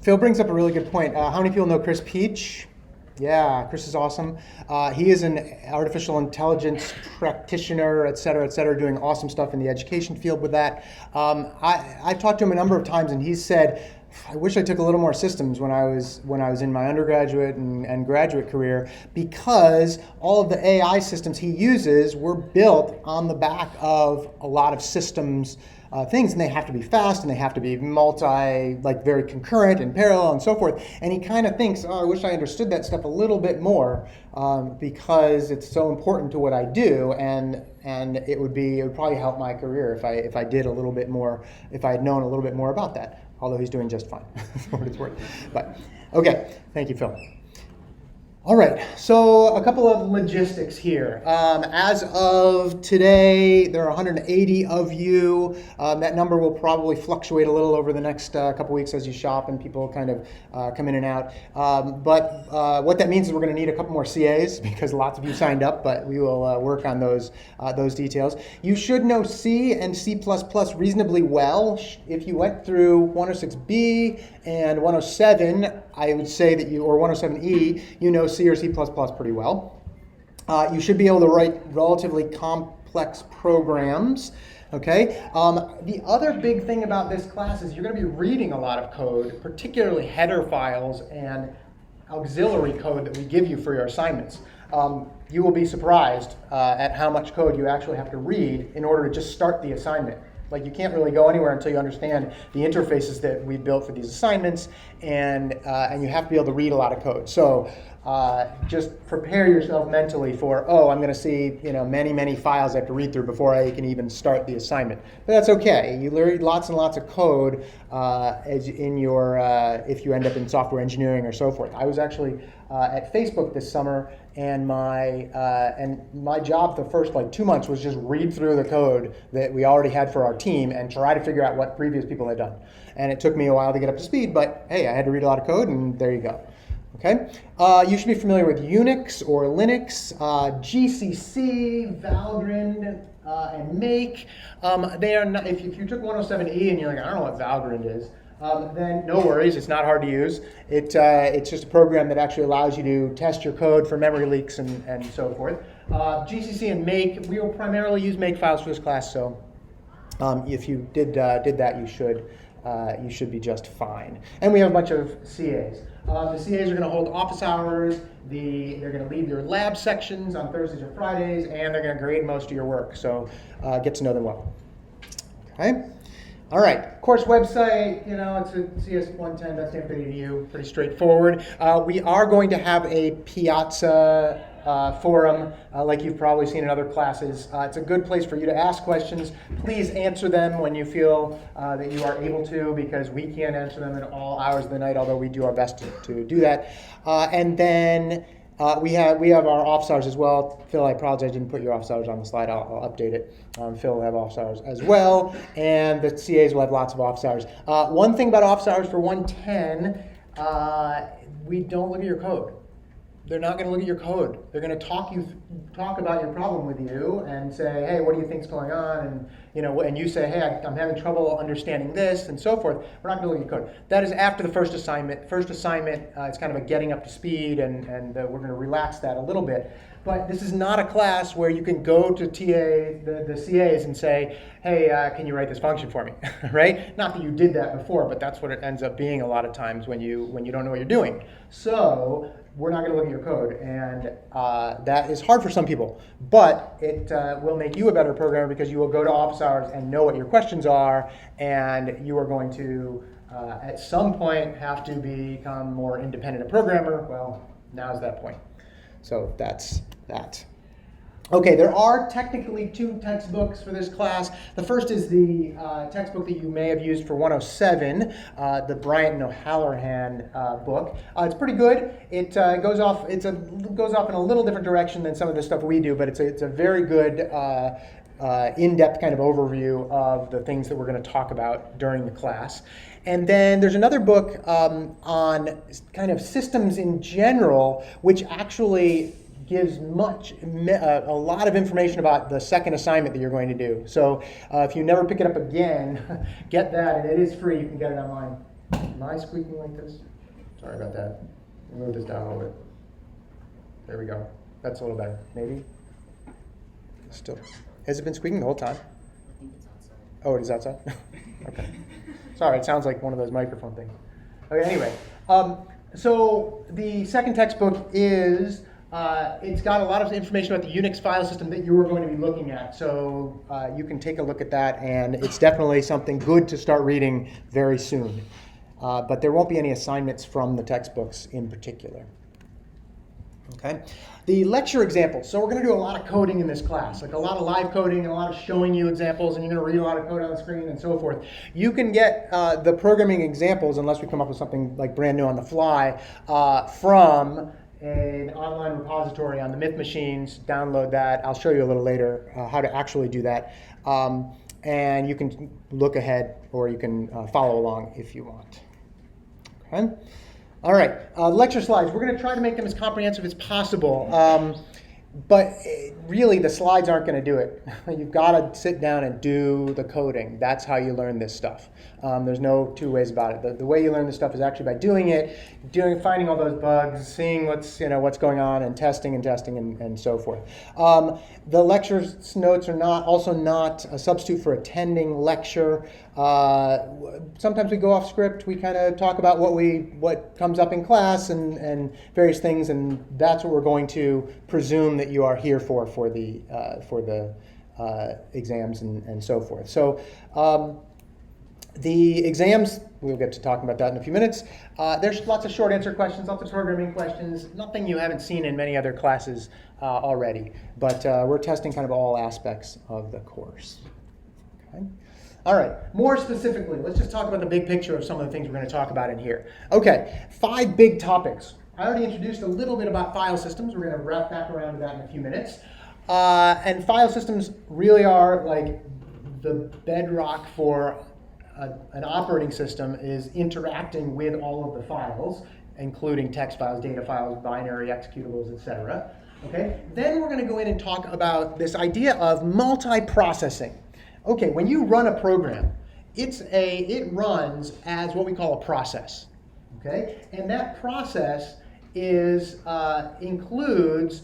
Phil brings up a really good point. How many people know Chris Peach? Yeah, Chris is awesome. He is an artificial intelligence practitioner, et cetera, doing awesome stuff in the education field with that. I've talked to him a number of times, and he's said, I wish I took a little more systems when I was in my undergraduate and graduate career, because all of the AI systems he uses were built on the back of a lot of systems things, and they have to be fast, and they have to be very concurrent and parallel and so forth. And he kind of thinks, oh, I wish I understood that stuff a little bit more, because it's so important to what I do, and it would probably help my career if I did a little bit more, if I had known a little bit more about that. Although he's doing just fine, for what it's worth. But okay, thank you, Phil. All right, so a couple of logistics here. As of today, there are 180 of you. That number will probably fluctuate a little over the next couple weeks as you shop and people kind of come in and out. But what that means is we're going to need a couple more CAs because lots of you signed up, but we will work on those details. You should know C and C++ reasonably well. If you went through 106B and 107, I would say that or 107E, you know C or C++ pretty well. You should be able to write relatively complex programs. Okay. The other big thing about this class is you're going to be reading a lot of code, particularly header files and auxiliary code that we give you for your assignments. You will be surprised at how much code you actually have to read in order to just start the assignment. Like, you can't really go anywhere until you understand the interfaces that we built for these assignments, and you have to be able to read a lot of code. So just prepare yourself mentally for, I'm going to see many files I have to read through before I can even start the assignment. But that's okay. You learn lots and lots of code if you end up in software engineering or so forth. I was actually at Facebook this summer, and my job the first 2 months was just read through the code that we already had for our team and try to figure out what previous people had done. And it took me a while to get up to speed, but hey, I had to read a lot of code, and there you go. Okay, you should be familiar with Unix or Linux, GCC, Valgrind, and Make. They are not. If you took 107E and you're like, I don't know what Valgrind is, then no worries. It's not hard to use. It's just a program that actually allows you to test your code for memory leaks and so forth. GCC and Make, we will primarily use Make files for this class. So if you did that, you should be just fine. And we have a bunch of CAs. The CAs are going to hold office hours. They're going to lead your lab sections on Thursdays or Fridays, and they're going to grade most of your work. So get to know them well. Okay. All right. Course website. It's a cs110.stanford.edu. Pretty straightforward. We are going to have a Piazza forum, like you've probably seen in other classes. It's a good place for you to ask questions. Please answer them when you feel that you are able to, because we can't answer them at all hours of the night, although we do our best to do that. And then we have our office hours as well. Phil, I apologize, I didn't put your office hours on the slide. I'll update it. Phil will have office hours as well, and the CAs will have lots of office hours. One thing about office hours for 110, we don't look at your code. They're not going to look at your code. They're going to talk about your problem with you and say, hey, what do you think's going on? And you say, hey, I'm having trouble understanding this and so forth. We're not going to look at your code. That is after the first assignment. It's kind of a getting up to speed, and we're going to relax that a little bit. But this is not a class where you can go to the CAs and say, hey, can you write this function for me, right? Not that you did that before, but that's what it ends up being a lot of times when you don't know what you're doing. So we're not going to look at your code, and that is hard for some people. But it will make you a better programmer, because you will go to office hours and know what your questions are, and you are going to, at some point, have to become more independent a programmer. Well, now's that point. So that's that. Okay, there are technically 2 textbooks for this class. The first is the textbook that you may have used for 107, the Bryant and O'Halloran book. It's pretty good. It goes off in a little different direction than some of the stuff we do, but it's a very good in-depth kind of overview of the things that we're going to talk about during the class. And then there's another book on kind of systems in general, which actually gives a lot of information about the second assignment that you're going to do. So if you never pick it up again, get that, and it is free. You can get it online. Am I squeaking like this? Sorry about that. Move this down a little bit. There we go. That's a little better. Maybe? Still. Has it been squeaking the whole time? I think it's outside. Oh, it is outside? Okay. Sorry, it sounds like one of those microphone things. Okay, anyway. So the second textbook is, it's got a lot of information about the Unix file system that you are going to be looking at. So you can take a look at that, and it's definitely something good to start reading very soon. But there won't be any assignments from the textbooks in particular. Okay. The lecture examples. So we're going to do a lot of coding in this class, like a lot of live coding and a lot of showing you examples, and you're going to read a lot of code on the screen and so forth. You can get the programming examples, unless we come up with something like brand new on the fly, from an online repository on the Myth Machines. Download that. I'll show you a little later how to actually do that. And you can look ahead, or you can follow along if you want. Okay. All right, lecture slides. We're going to try to make them as comprehensive as possible, but really the slides aren't going to do it. You've got to sit down and do the coding. That's how you learn this stuff. There's no two ways about it. The way you learn this stuff is actually by doing it, finding all those bugs, seeing what's going on, and testing and so forth. The lecture notes are also not a substitute for attending lecture. Sometimes we go off script. We kind of talk about what comes up in class and various things, and that's what we're going to presume that you are here for the exams and so forth. So the exams, we'll get to talking about that in a few minutes. There's lots of short answer questions, lots of programming questions, nothing you haven't seen in many other classes already, but we're testing kind of all aspects of the course. Okay. All right, more specifically, let's just talk about the big picture of some of the things we're going to talk about in here. Okay, 5 big topics. I already introduced a little bit about file systems. We're going to wrap back around to that in a few minutes. And file systems really are like the bedrock for an operating system, is interacting with all of the files, including text files, data files, binary executables, etc. Okay? Then we're going to go in and talk about this idea of multiprocessing. Okay, when you run a program, it runs as what we call a process. Okay? And that process includes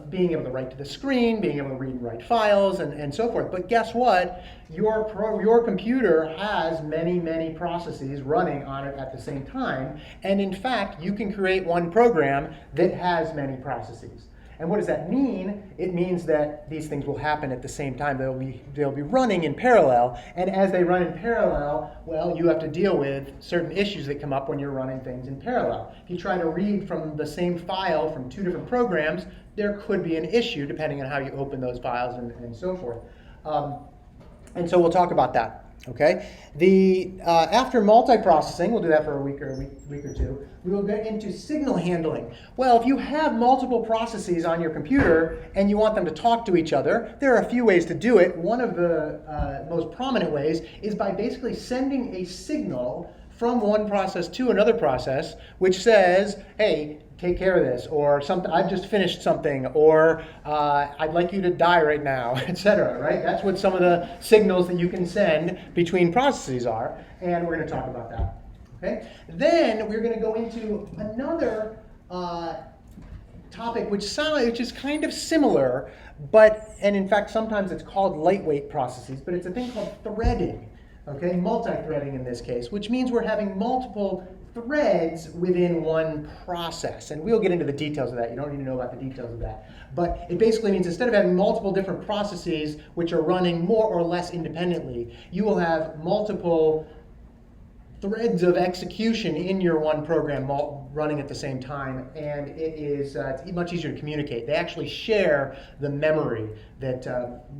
being able to write to the screen, being able to read and write files, and so forth. But guess what? Your computer has many, many processes running on it at the same time. And in fact, you can create one program that has many processes. And what does that mean? It means that these things will happen at the same time. They'll be running in parallel. And as they run in parallel, well, you have to deal with certain issues that come up when you're running things in parallel. If you try to read from the same file from 2 different programs, there could be an issue depending on how you open those files and so forth. And so we'll talk about that. Okay. After multiprocessing, we'll do that for a week or two. We will get into signal handling. Well, if you have multiple processes on your computer and you want them to talk to each other, there are a few ways to do it. One of the most prominent ways is by basically sending a signal from one process to another process, which says, "Hey, take care of this," or something, "I've just finished something," or "I'd like you to die right now," etc. Right? That's what some of the signals that you can send between processes are, and we're going to talk about that. Okay? Then we're going to go into another topic which is kind of similar, and in fact sometimes it's called lightweight processes, but it's a thing called threading. Okay? Multi-threading in this case, which means we're having multiple threads within one process. And we'll get into the details of that. You don't need to know about the details of that. But it basically means instead of having multiple different processes which are running more or less independently, you will have multiple threads of execution in your one program running at the same time, and it's much easier to communicate. They actually share the memory that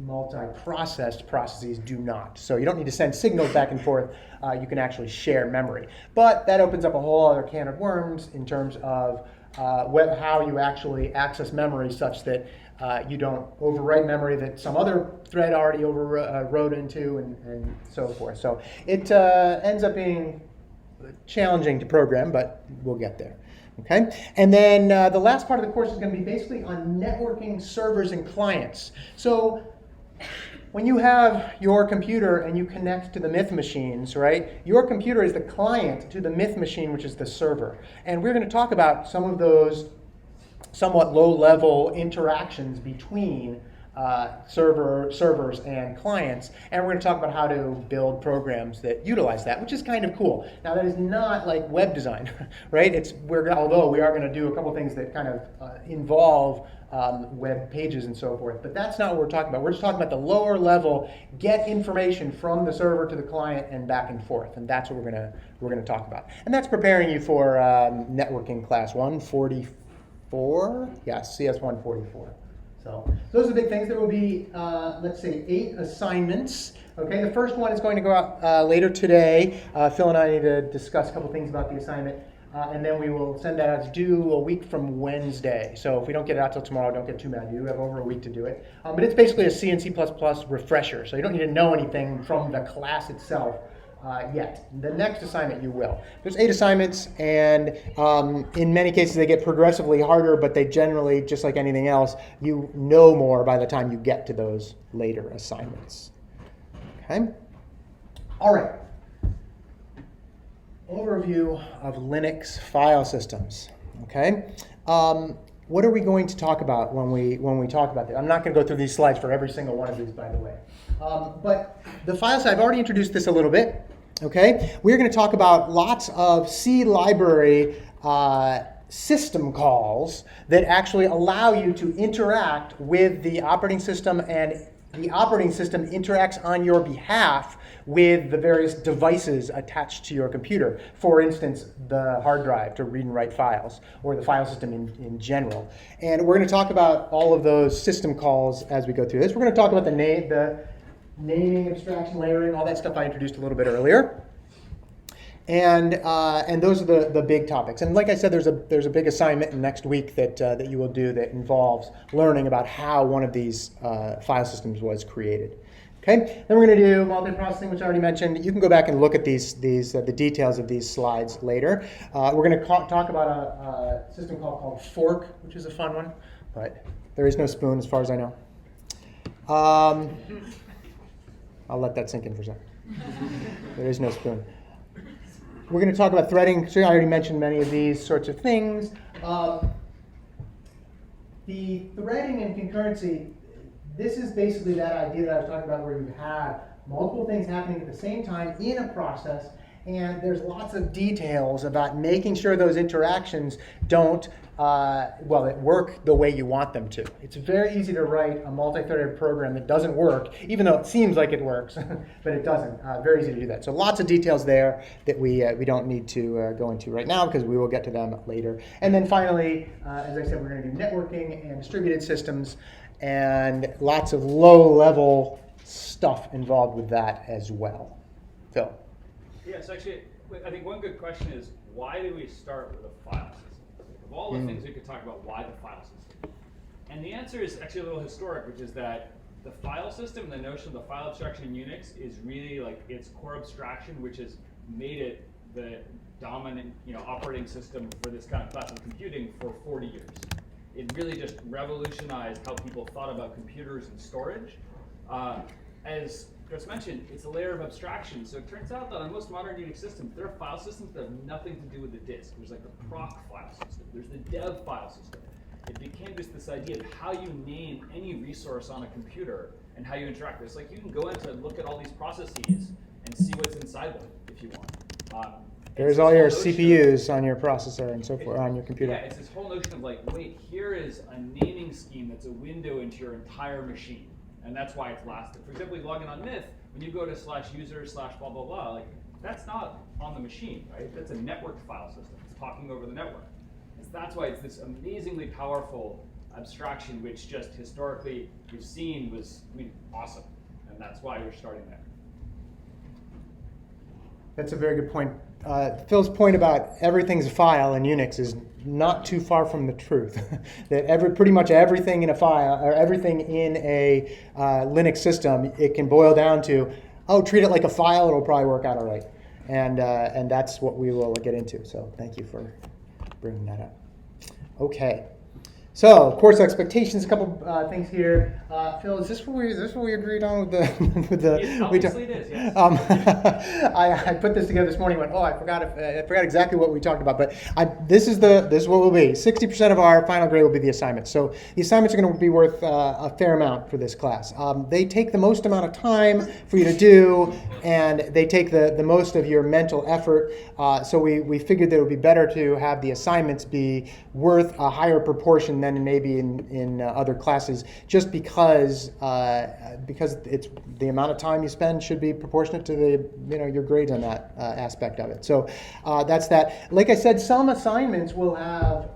multi-processed processes do not. So you don't need to send signals back and forth. You can actually share memory. But that opens up a whole other can of worms in terms of how you actually access memory such that you don't overwrite memory that some other thread already wrote into, and so forth. So it ends up being challenging to program, but we'll get there. Okay? And then the last part of the course is going to be basically on networking servers and clients. So when you have your computer and you connect to the Myth machines, right? Your computer is the client to the Myth machine, which is the server. And we're going to talk about some of those somewhat low-level interactions between servers and clients, and we're going to talk about how to build programs that utilize that, which is kind of cool. Now, that is not like web design, right? Although we are going to do a couple things that kind of involve web pages and so forth, but that's not what we're talking about. We're just talking about the lower level, get information from the server to the client and back and forth, and that's what we're going to talk about. And that's preparing you for networking class 144, yes, CS 144. So those are the big things. There will be, let's say, 8 assignments. Okay, the first one is going to go out later today. Phil and I need to discuss a couple things about the assignment, and then we will send that out to due a week from Wednesday. So if we don't get it out till tomorrow, don't get too mad. You have over a week to do it. But it's basically a C and C++ refresher, so you don't need to know anything from the class itself yet. The next assignment you will. There's 8 assignments, and in many cases they get progressively harder, but they generally, just like anything else, you know more by the time you get to those later assignments. Okay? All right. Overview of Linux file systems. Okay? What are we going to talk about when we talk about that? I'm not going to go through these slides for every single one of these, by the way. But the file set, I've already introduced this a little bit. Okay, we're going to talk about lots of C library system calls that actually allow you to interact with the operating system, and the operating system interacts on your behalf with the various devices attached to your computer. For instance, the hard drive to read and write files, or the file system in general. And we're going to talk about all of those system calls as we go through this. We're going to talk about the naming, abstraction, layering, all that stuff I introduced a little bit earlier. And those are the big topics. And like I said, there's a big assignment next week that you will do that involves learning about how one of these file systems was created. Okay. Then we're going to do multiprocessing, which I already mentioned. You can go back and look at the details of these slides later. We're going to talk about a system called Fork, which is a fun one, but there is no spoon as far as I know. I'll let that sink in for a second. There is no spoon. We're going to talk about threading. So I already mentioned many of these sorts of things. The threading and concurrency, this is basically that idea that I was talking about where you have multiple things happening at the same time in a process, and there's lots of details about making sure those interactions don't work the way you want them to. It's very easy to write a multi-threaded program that doesn't work, even though it seems like it works, but it doesn't. Very easy to do that. So lots of details there that we don't need to go into right now, because we will get to them later. And then finally, as I said, we're going to do networking and distributed systems, and lots of low-level stuff involved with that as well. Phil? Yes, actually, I think one good question is, why do we start with a file system? Of all the things we could talk about, why the file system? And the answer is actually a little historic, which is that the file system, the notion of the file abstraction in Unix, is really like its core abstraction, which has made it the dominant operating system for this kind of class of computing for 40 years. It really just revolutionized how people thought about computers and storage. As Chris mentioned, it's a layer of abstraction. So it turns out that on most modern Unix systems, there are file systems that have nothing to do with the disk. There's like the proc file system. There's the dev file system. It became just this idea of how you name any resource on a computer and how you interact with it. It's like you can go in to look at all these processes and see what's inside them if you want. There's all your CPUs on your processor and so forth on your computer. Yeah, it's this whole notion of like, wait, here is a naming scheme that's a window into your entire machine. And that's why it's lasted. For example, you log in on Myth, when you go to /user/blah, blah, blah, like, that's not on the machine, right? That's a networked file system. It's talking over the network. And so that's why it's this amazingly powerful abstraction, which just historically we've seen was awesome. And that's why you're starting there. That's a very good point. Phil's point about everything's a file in Unix is not too far from the truth. That pretty much everything in a file, or everything in a Linux system, it can boil down to, treat it like a file, it'll probably work out all right. And that's what we will get into. So thank you for bringing that up. Okay. So, course expectations, a couple things here. Phil, is this what we agreed on with the with the? Obviously it is. Yes. I put this together this morning. Went, I forgot exactly what we talked about. But this is what will be 60% of our final grade will be the assignments. So the assignments are going to be worth a fair amount for this class. They take the most amount of time for you to do, and they take the most of your mental effort. So we figured that it would be better to have the assignments be worth a higher proportion than maybe in other classes, just because it's the amount of time you spend should be proportionate to your grades on that aspect of it. So that's that. Like I said, some assignments will have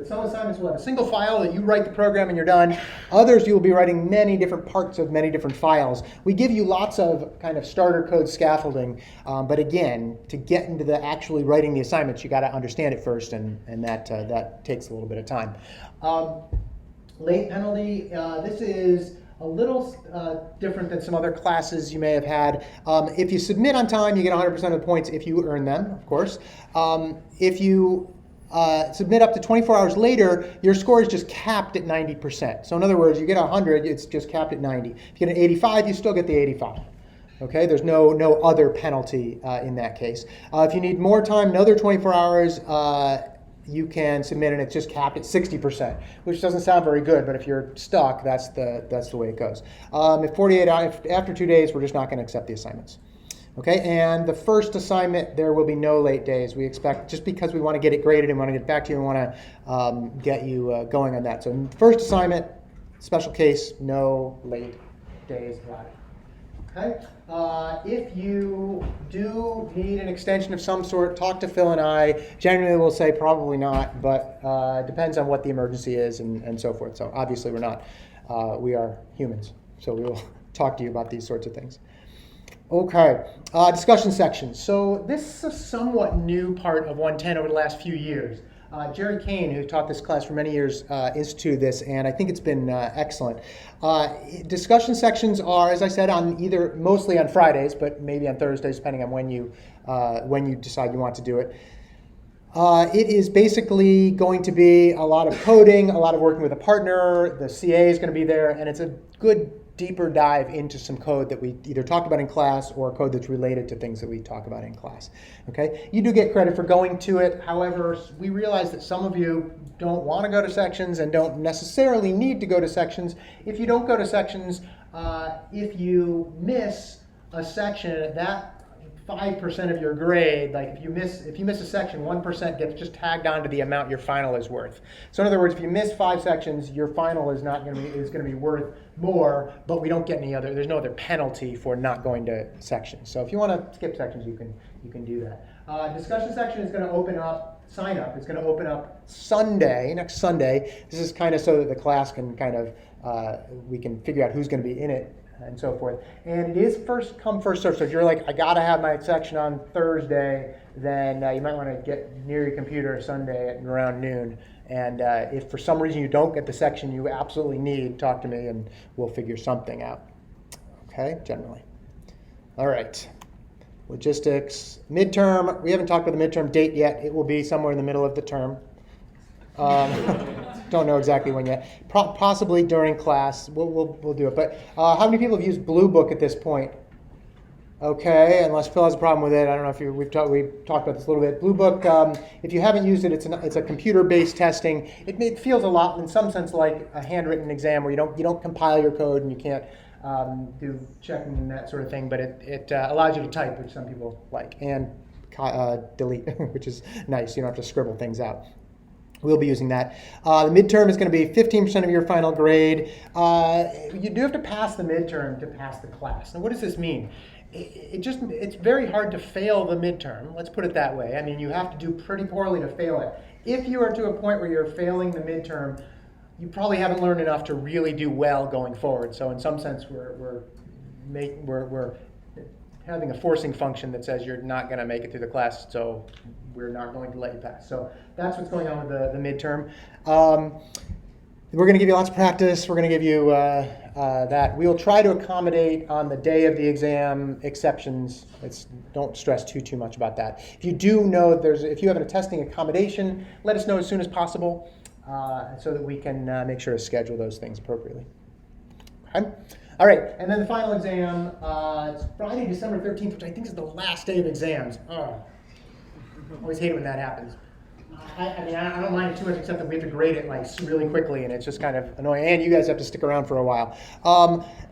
some assignments will have a single file that you write the program and you're done. Others you will be writing many different parts of many different files. We give you lots of kind of starter code scaffolding, but again, to get into the actually writing the assignments, you got to understand it first, and that takes a little bit of time. Late penalty, this is a little different than some other classes you may have had. If you submit on time, you get 100% of the points if you earn them, of course. If you submit up to 24 hours later, your score is just capped at 90%. So in other words, you get 100, it's just capped at 90. If you get an 85, you still get the 85. Okay, there's no other penalty in that case. If you need more time, another 24 hours, you can submit, and it's just capped at 60%, which doesn't sound very good, but if you're stuck, that's the way it goes. At 48 hours, after 2 days, we're just not going to accept the assignments. Okay, and the first assignment, there will be no late days. We expect, just because we want to get it graded and want to get back to you and want to get you going on that. So first assignment, special case, no late days allowed. Okay. If you do need an extension of some sort, talk to Phil and I. Generally, we'll say probably not, but it depends on what the emergency is and so forth. So obviously, we're not. We are humans, so we will talk to you about these sorts of things. Okay, discussion sections. So this is a somewhat new part of 110 over the last few years. Jerry Kane, who taught this class for many years, instituted this, and I think it's been excellent. Discussion sections are, as I said, mostly on Fridays, but maybe on Thursdays, depending on when you decide you want to do it. It is basically going to be a lot of coding, a lot of working with a partner. The CA is going to be there, and it's a good deeper dive into some code that we either talked about in class or code that's related to things that we talk about in class. Okay, you do get credit for going to it. However, we realize that some of you don't want to go to sections and don't necessarily need to go to sections. If you don't go to sections, if you miss a section, that 5% of your grade, like if you miss a section, 1% gets just tagged onto the amount your final is worth. So in other words, if you miss 5 sections, your final is going to be worth more, but we don't get there's no other penalty for not going to sections. So if you want to skip sections, you can do that. Discussion section is going to open up, sign up. It's going to open up next Sunday. This is kind of so that the class can we can figure out who's going to be in it and so forth. And it is first come, first serve. So if you're like, I got to have my section on Thursday, then you might want to get near your computer Sunday at around noon. And if for some reason you don't get the section you absolutely need, talk to me and we'll figure something out. Okay, generally. All right. Logistics. Midterm. We haven't talked about the midterm date yet. It will be somewhere in the middle of the term. Don't know exactly when yet. Possibly during class. We'll do it. But how many people have used Blue Book at this point? Okay, unless Phil has a problem with it. I don't know if we've talked about this a little bit. Blue Book, if you haven't used it, it's a computer-based testing. It feels a lot, in some sense, like a handwritten exam where you don't compile your code and you can't do checking and that sort of thing. But it allows you to type, which some people like, and delete, which is nice. You don't have to scribble things out. We'll be using that. The midterm is going to be 15% of your final grade. You do have to pass the midterm to pass the class. Now, what does this mean? It's very hard to fail the midterm. Let's put it that way. I mean, you have to do pretty poorly to fail it. If you are to a point where you're failing the midterm, you probably haven't learned enough to really do well going forward. So in some sense, we're having a forcing function that says you're not going to make it through the class, so we're not going to let you pass. So that's what's going on with the midterm. We're going to give you lots of practice. We're going to give you that. We'll try to accommodate on the day of the exam exceptions. Don't stress too much about that. If you do know if you have a testing accommodation, let us know as soon as possible. so that we can make sure to schedule those things appropriately. Okay? All right, and then the final exam, it's Friday, December 13th, which I think is the last day of exams. Oh, always hate it when that happens. I mean, I don't mind it too much, except that we have to grade it like really quickly, and it's just kind of annoying. And you guys have to stick around for a while.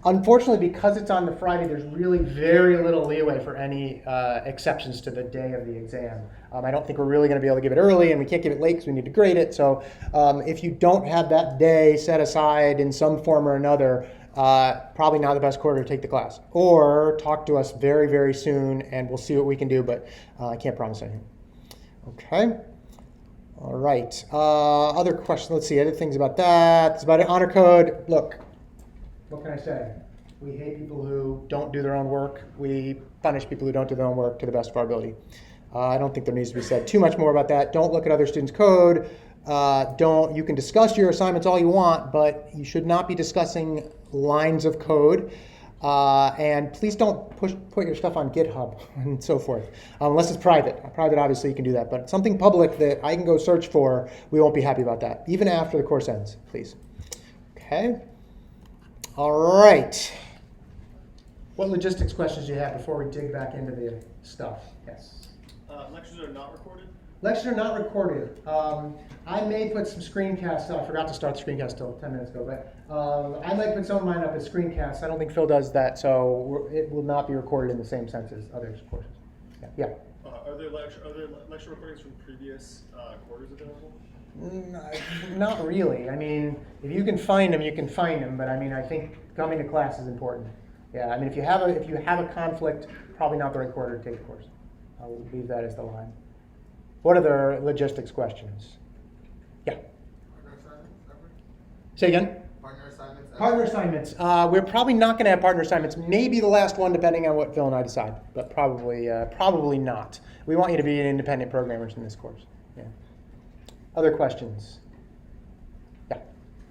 Unfortunately, because it's on the Friday, there's really very little leeway for any exceptions to the day of the exam. I don't think we're really going to be able to give it early, and we can't give it late because we need to grade it. So if you don't have that day set aside in some form or another, probably not the best quarter to take the class. Or talk to us very, very soon, and we'll see what we can do, but I can't promise anything. Okay. All right. Other questions? Let's see. Other things about that. It's about an honor code. Look, what can I say? We hate people who don't do their own work. We punish people who don't do their own work to the best of our ability. I don't think there needs to be said too much more about that. Don't look at other students' code. You can discuss your assignments all you want, but you should not be discussing lines of code. And please don't put your stuff on GitHub and so forth, unless it's private. Private, obviously, you can do that. But something public that I can go search for, we won't be happy about that, even after the course ends, please. Okay. All right. What logistics questions do you have before we dig back into the stuff? Yes. Lectures are not recorded? Lectures are not recorded. I may put some screencasts. I forgot to start the screencast till 10 minutes ago, but I might put some of mine up as screencasts. I don't think Phil does that, so it will not be recorded in the same sense as other courses. Yeah. Are there lecture recordings from previous quarters available? Not really. I mean, if you can find them, you can find them. But I mean, I think coming to class is important. Yeah. I mean, if you have a conflict, probably not the right quarter to take the course. I'll leave that as the line. What other logistics questions? Yeah. Partner assignments ever? Say again? Partner assignments ever? Partner assignments. We're probably not going to have partner assignments. Maybe the last one, depending on what Phil and I decide. But probably not. We want you to be independent programmers in this course. Yeah. Other questions? Yeah.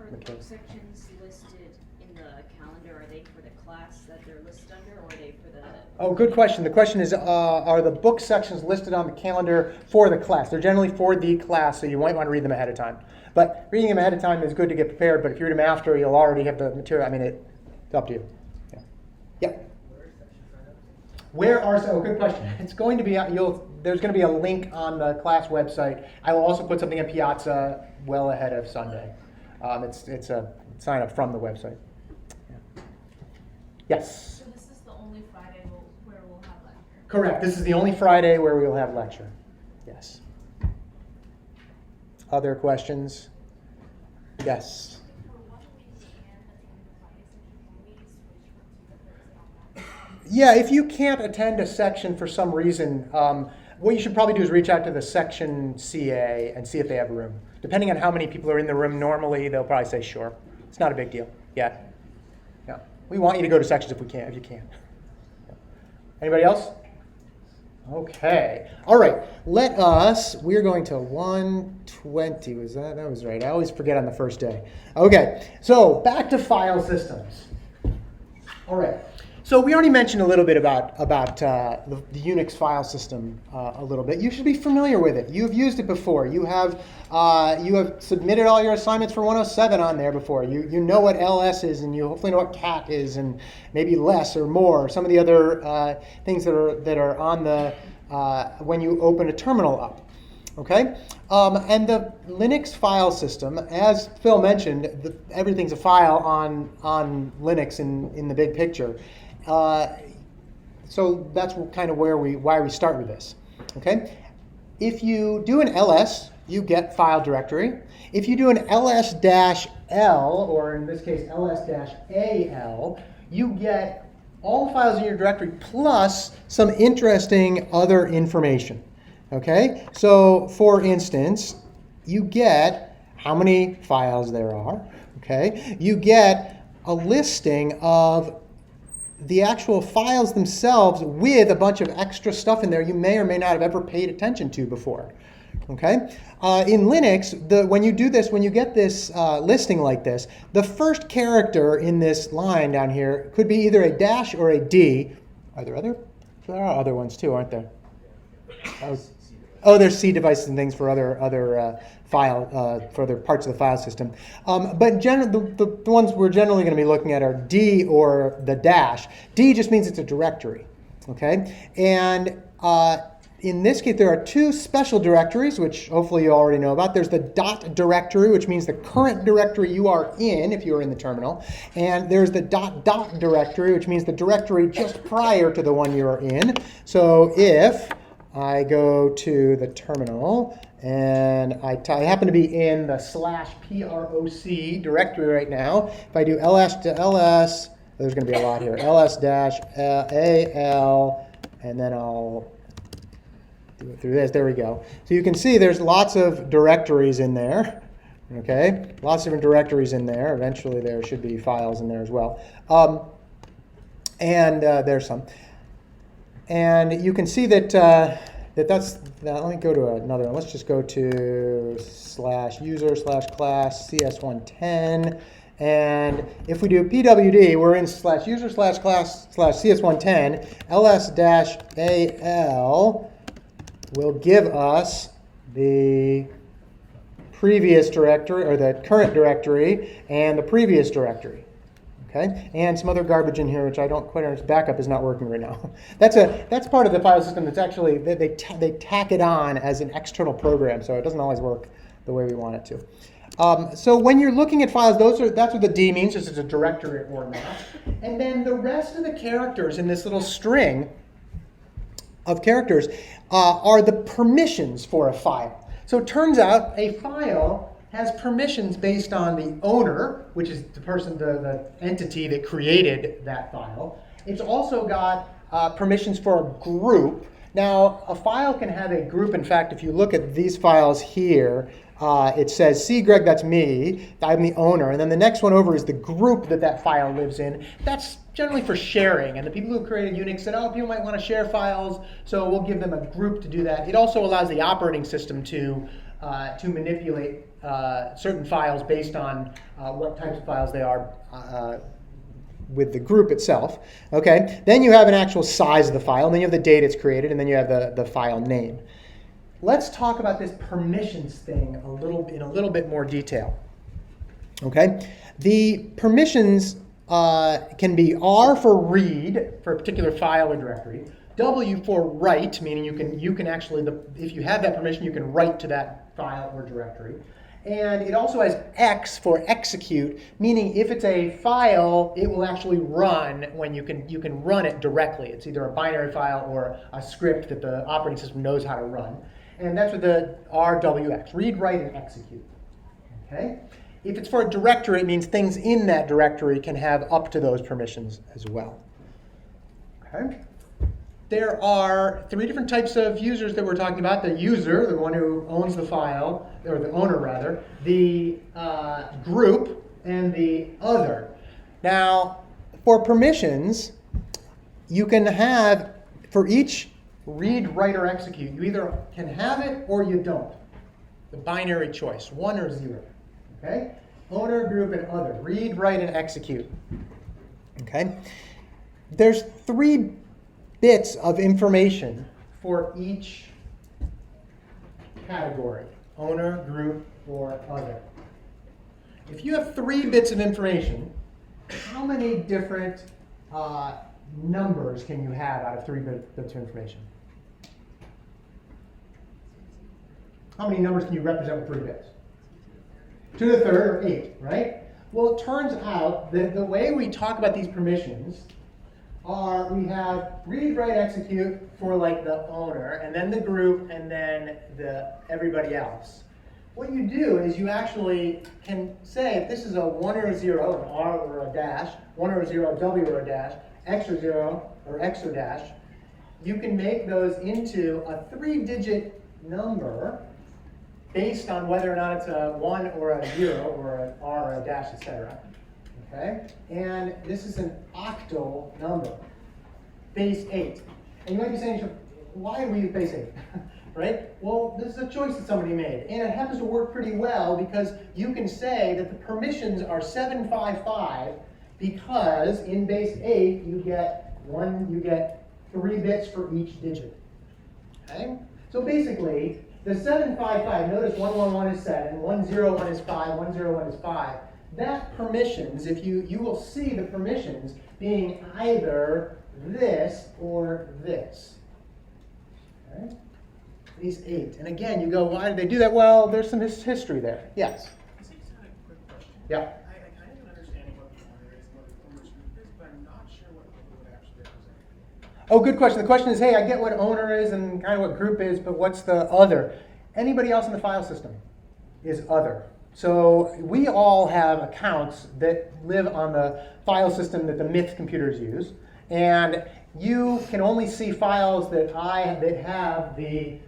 Are the book sections listed in the calendar? Are they for the class that they're listed under, or are they for the... Oh, good question. The question is, are the book sections listed on the calendar for the class? They're generally for the class, so you might want to read them ahead of time. But reading them ahead of time is good to get prepared, but if you read them after, you'll already have the material. I mean, it's up to you. Yeah. Good question. It's going to be, there's going to be a link on the class website. I will also put something in Piazza well ahead of Sunday. It's a sign up from the website. Yeah. Yes? So this is the only Friday where we'll have lecture? Correct. This is the only Friday where we will have lecture. Yes. Other questions? Yes. Yeah, if you can't attend a section for some reason, what you should probably do is reach out to the section CA and see if they have room. Depending on how many people are in the room normally, they'll probably say sure. It's not a big deal. Yeah. We want you to go to sections if you can. Yeah. Anybody else? Okay. All right. We're going to 120. That was right. I always forget on the first day. Okay. So back to file systems. All right. So we already mentioned a little bit about the Unix file system a little bit. You should be familiar with it. You've used it before. You have submitted all your assignments for 107 on there before. You know what LS is, and you hopefully know what cat is, and maybe less or more. Some of the other things that are on the when you open a terminal up. Okay, and the Linux file system, as Phil mentioned, everything's a file on Linux in the big picture. So that's kind of why we start with this. Okay, if you do an ls, you get file directory. If you do an ls-l, or in this case ls-al, you get all the files in your directory plus some interesting other information. Okay, so for instance, you get how many files there are. Okay, you get a listing of the actual files themselves with a bunch of extra stuff in there you may or may not have ever paid attention to before. Okay, in Linux, when you get this listing like this, the first character in this line down here could be either a dash or a D. Are there other? There are other ones too, aren't there? Oh, there's C devices and things for other file, for other parts of the file system. But the ones we're generally going to be looking at are D or the dash. D just means it's a directory, okay? And in this case, there are two special directories, which hopefully you already know about. There's the dot directory, which means the current directory you are in, if you're in the terminal. And there's the dot dot directory, which means the directory just prior to the one you're in. So if I go to the terminal and I happen to be in the /proc directory right now, if I do ls to ls, there's going to be a lot here, ls-al, and then I'll do it through this. There we go. So you can see there's lots of directories in there. Okay, lots of different directories in there. Eventually there should be files in there as well. There's some. And you can see that that's, let me go to another one. Let's just go to /user/class CS110. And if we do pwd, we're in /user/class/CS110, ls-al will give us the previous directory, or the current directory, and the previous directory. Okay, and some other garbage in here which I don't quite understand. Backup is not working right now. That's part of the file system that's actually, they tack it on as an external program, so it doesn't always work the way we want it to. So when you're looking at files, that's what the D means, just as a directory format. And then the rest of the characters in this little string of characters are the permissions for a file. So it turns out a file has permissions based on the owner, which is the person, the entity that created that file. It's also got permissions for a group. Now, a file can have a group. In fact, if you look at these files here, it says, C. Greg, that's me, I'm the owner. And then the next one over is the group that file lives in. That's generally for sharing. And the people who created Unix said, oh, people might want to share files, so we'll give them a group to do that. It also allows the operating system to manipulate certain files based on what types of files they are with the group itself. Okay, then you have an actual size of the file, and then you have the date it's created, and then you have the file name. Let's talk about this permissions thing in a little bit more detail. Okay, the permissions can be R for read for a particular file or directory, W for write, meaning you can actually, if you have that permission, you can write to that file or directory. And it also has X for execute, meaning if it's a file, it will actually run when you can run it directly. It's either a binary file or a script that the operating system knows how to run. And that's what the RWX, read, write, and execute. Okay? If it's for a directory, it means things in that directory can have up to those permissions as well. Okay? There are three different types of users that we're talking about. The user, the one who owns the file, or the owner rather, the group, and the other. Now, for permissions, you can have, for each read, write, or execute, you either can have it or you don't. The binary choice, 1 or 0. Okay? Owner, group, and other. Read, write, and execute. Okay? There's 3 bits of information for each category, owner, group, or other. If you have 3 bits of information, how many different numbers can you have out of 3 bits of information? How many numbers can you represent with 3 bits? 2 to the 3rd, or 8, right? Well, it turns out that the way we talk about these permissions are, we have read, write, execute for like the owner, and then the group, and then everybody else. What you do is you actually can say, if this is a 1 or a 0, an R or a dash, 1 or a 0, a W or a dash, X or 0, or X or dash, you can make those into a 3-digit number based on whether or not it's a 1 or a 0, or an R or a dash, etc. Okay? And this is an octal number, base 8. And you might be saying, why do we use base 8? Right? Well, this is a choice that somebody made. And it happens to work pretty well because you can say that the permissions are 755 because in base 8 you get 3 bits for each digit. Okay? So basically, The 755, notice 111 is 7, 101 is 5, 101 is 5. That permissions, if you will see the permissions being either this or this. Okay? These 8. And again, you go, why did they do that? Well, there's some history there. Yes? I just had a quick question. Yeah. I kind of understanding what the owner is and what the owner's group is, but I'm not sure what it would actually represent. Oh, good question. The question is, hey, I get what owner is and kind of what group is, but what's the other? Anybody else in the file system is other. So we all have accounts that live on the file system that the Myth computers use, and you can only see files that have the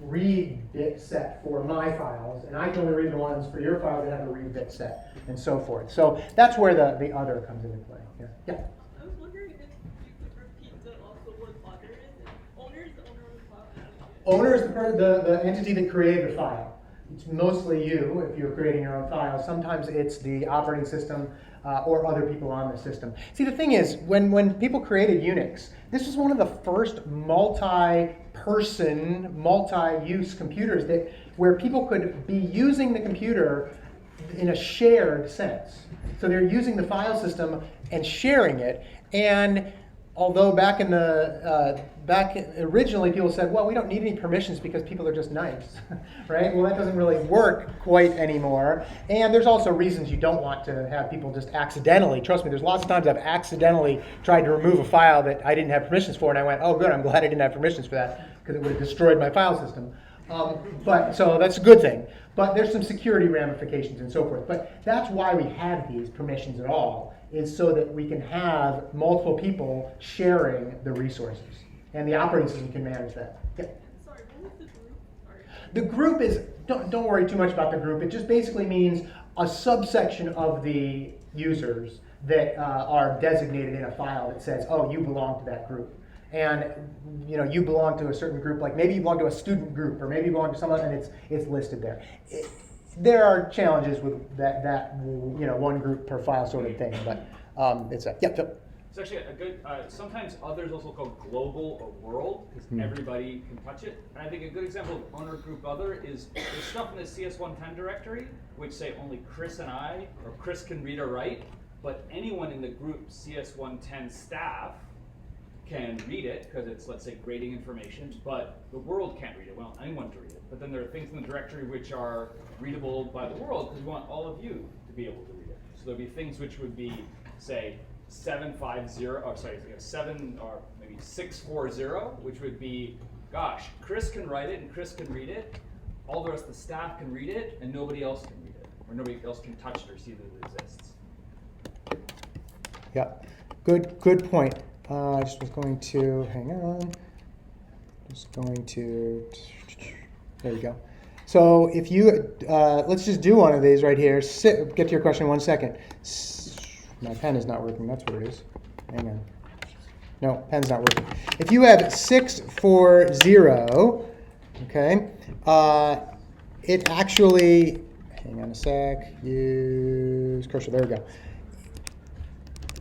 read bit set for my files, and I can only read the ones for your files that have a read bit set, and so forth. So that's where the other comes into play. Yeah. I was wondering if you could repeat also what owner is. Owner is the owner of the file. Owner is the entity that created the file. It's mostly you if you're creating your own files. Sometimes it's the operating system or other people on the system. See, the thing is, when people created Unix, this was one of the first multi-person, multi-use computers where people could be using the computer in a shared sense. So they're using the file system and sharing it. And although back originally people said, well, we don't need any permissions because people are just nice, right? Well, that doesn't really work quite anymore. And there's also reasons you don't want to have people just accidentally, trust me, there's lots of times I've accidentally tried to remove a file that I didn't have permissions for, and I went, oh good, I'm glad I didn't have permissions for that, because it would have destroyed my file system. So that's a good thing. But there's some security ramifications and so forth. But that's why we have these permissions at all, is so that we can have multiple people sharing the resources. And the operating system can manage that. Yeah. Sorry, what was the group? Sorry. The group is, don't worry too much about the group. It just basically means a subsection of the users that are designated in a file that says, oh, you belong to that group. And you belong to a certain group, like maybe you belong to a student group, or maybe you belong to someone, and it's listed there. There are challenges with that one group per file sort of thing, but it's a Phil. It's actually a good, sometimes others also called global or world, because everybody can touch it. And I think a good example of owner group other is there's stuff in the CS110 directory, which say only Chris and I, or Chris can read or write, but anyone in the group CS110 staff can read it, because it's, let's say, grading information, but the world can't read it. We want anyone to read it. But then there are things in the directory which are readable by the world, because we want all of you to be able to read it. So there'll be things which would be, say, 750, or sorry, 7 or maybe 640, which would be, gosh, Chris can write it and Chris can read it. All the rest of the staff can read it, and nobody else can read it, or nobody else can touch it or see that it exists. Yeah, good point. I just was going to, hang on, there you go. So if you, let's just do one of these right here. Get to your question in 1 second. My pen is not working, that's what it is. Hang on. No, pen's not working. If you have 640, okay, it actually, hang on a sec, use cursor, there we go.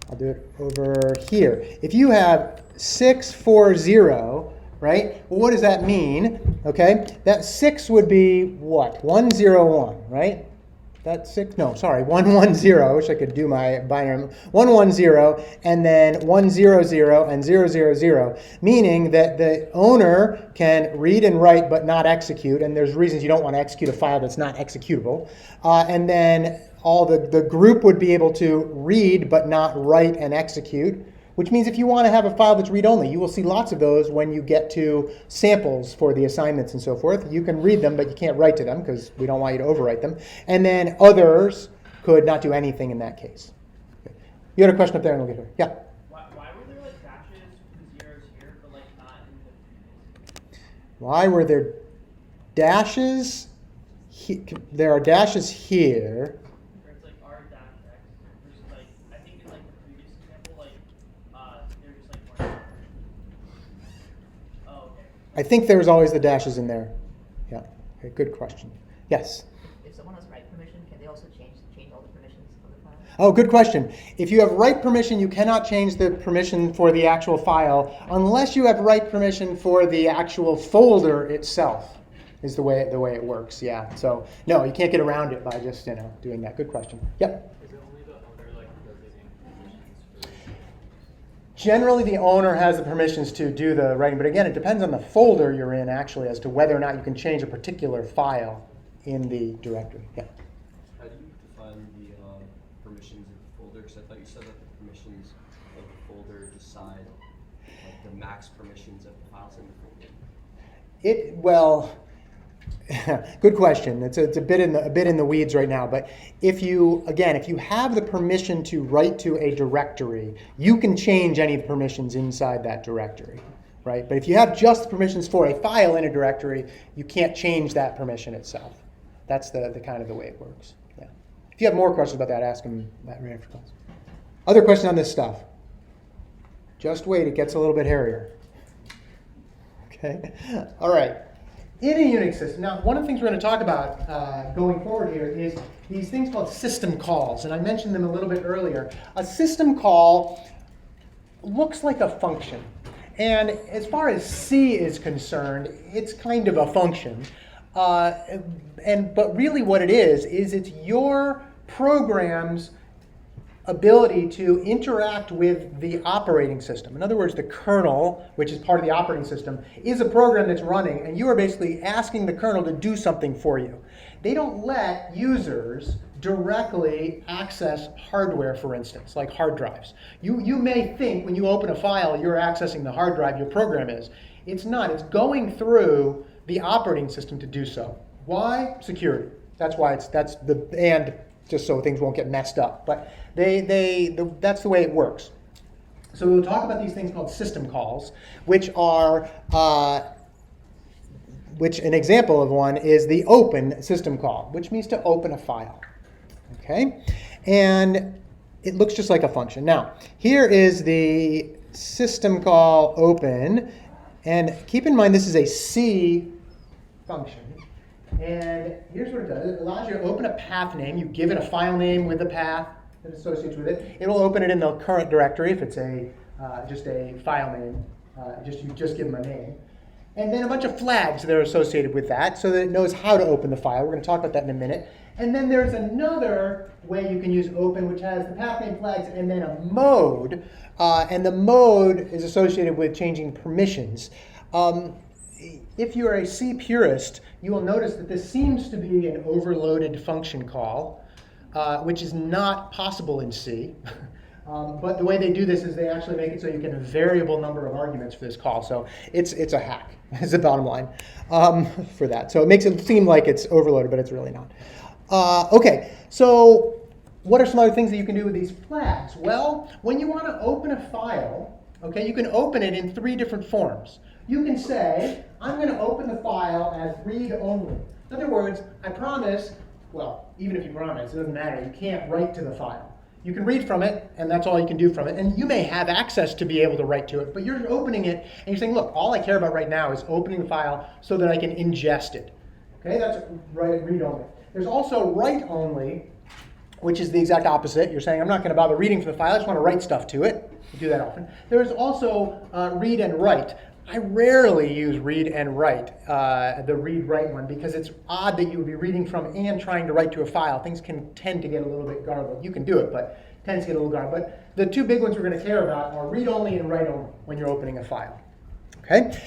I'll do it over here. If you have 640, right? Well, what does that mean? Okay, that 6 would be what? 101, right? That's 6. No, sorry, 110. I wish I could do my binary. 110, and then 100 and 000, meaning that the owner can read and write but not execute. And there's reasons you don't want to execute a file that's not executable. And then all the group would be able to read but not write and execute, which means if you want to have a file that's read-only, you will see lots of those when you get to samples for the assignments and so forth. You can read them, but you can't write to them because we don't want you to overwrite them. And then others could not do anything in that case. Okay. You had a question up there, and we'll get here. Yeah? Why were there like dashes and zeros here, but like not in the previous? Why were there dashes? There are dashes here. Where it's like R dash X versus like, I think in like the previous example, like they're just like more. Oh, okay. I think there was always the dashes in there. Yeah. Okay, good question. Yes? If someone has write permission, can they also change all the permissions of the file? Oh, good question. If you have write permission, you cannot change the permission for the actual file unless you have write permission for the actual folder itself. is the way it works. Yeah. So no, you can't get around it by just doing that. Good question. Yep. Is it only the owner like designating permissions for? Generally, the owner has the permissions to do the writing, but again, it depends on the folder you're in actually as to whether or not you can change a particular file in the directory. Yeah. How do you define the permissions of the folder? Because I thought you said that the permissions of the folder decide like the max permissions of the files in the folder. Good question. It's a bit in the weeds right now. But if you have the permission to write to a directory, you can change any permissions inside that directory, right? But if you have just permissions for a file in a directory, you can't change that permission itself. That's the kind of the way it works. Yeah. If you have more questions about that, ask them right after class. Other questions on this stuff? Just wait. It gets a little bit hairier. Okay. All right. In a Unix system, now one of the things we're going to talk about going forward here is these things called system calls, and I mentioned them a little bit earlier. A system call looks like a function, and as far as C is concerned, it's kind of a function. But really what it is it's your program's ability to interact with the operating system. In other words, the kernel, which is part of the operating system, is a program that's running, and you are basically asking the kernel to do something for you. They don't let users directly access hardware, for instance, like hard drives. You may think when you open a file you're accessing the hard drive your program is. It's not. It's going through the operating system to do so. Why? Security. That's why and just so things won't get messed up. But that's the way it works. So we'll talk about these things called system calls, which are, which an example of one is the open system call, which means to open a file. Okay? And it looks just like a function. Now, here is the system call open, and keep in mind this is a C function. And here's what it does. It allows you to open a path name. You give it a file name with the path that associates with it. It will open it in the current directory if it's just a file name. You just give them a name. And then a bunch of flags that are associated with that so that it knows how to open the file. We're going to talk about that in a minute. And then there's another way you can use open, which has the path name flags and then a mode. And the mode is associated with changing permissions. If you're a C purist, you will notice that this seems to be an overloaded function call, which is not possible in C. But the way they do this is they actually make it so you get a variable number of arguments for this call. So it's a hack, is the bottom line for that. So it makes it seem like it's overloaded, but it's really not. Okay, so what are some other things that you can do with these flags? Well, when you want to open a file, okay, you can open it in 3 different forms. You can say, I'm going to open the file as read only. In other words, I promise, well, even if you promise, it doesn't matter. You can't write to the file. You can read from it, and that's all you can do from it. And you may have access to be able to write to it, but you're opening it, and you're saying, look, all I care about right now is opening the file so that I can ingest it. Okay, that's read only. There's also write only, which is the exact opposite. You're saying, I'm not going to bother reading from the file. I just want to write stuff to it. You do that often. There's also read and write. I rarely use read and write, the read-write one, because it's odd that you would be reading from and trying to write to a file. Things can tend to get a little bit garbled. You can do it, but it tends to get a little garbled. But the 2 big ones we're going to care about are read-only and write-only when you're opening a file. Okay?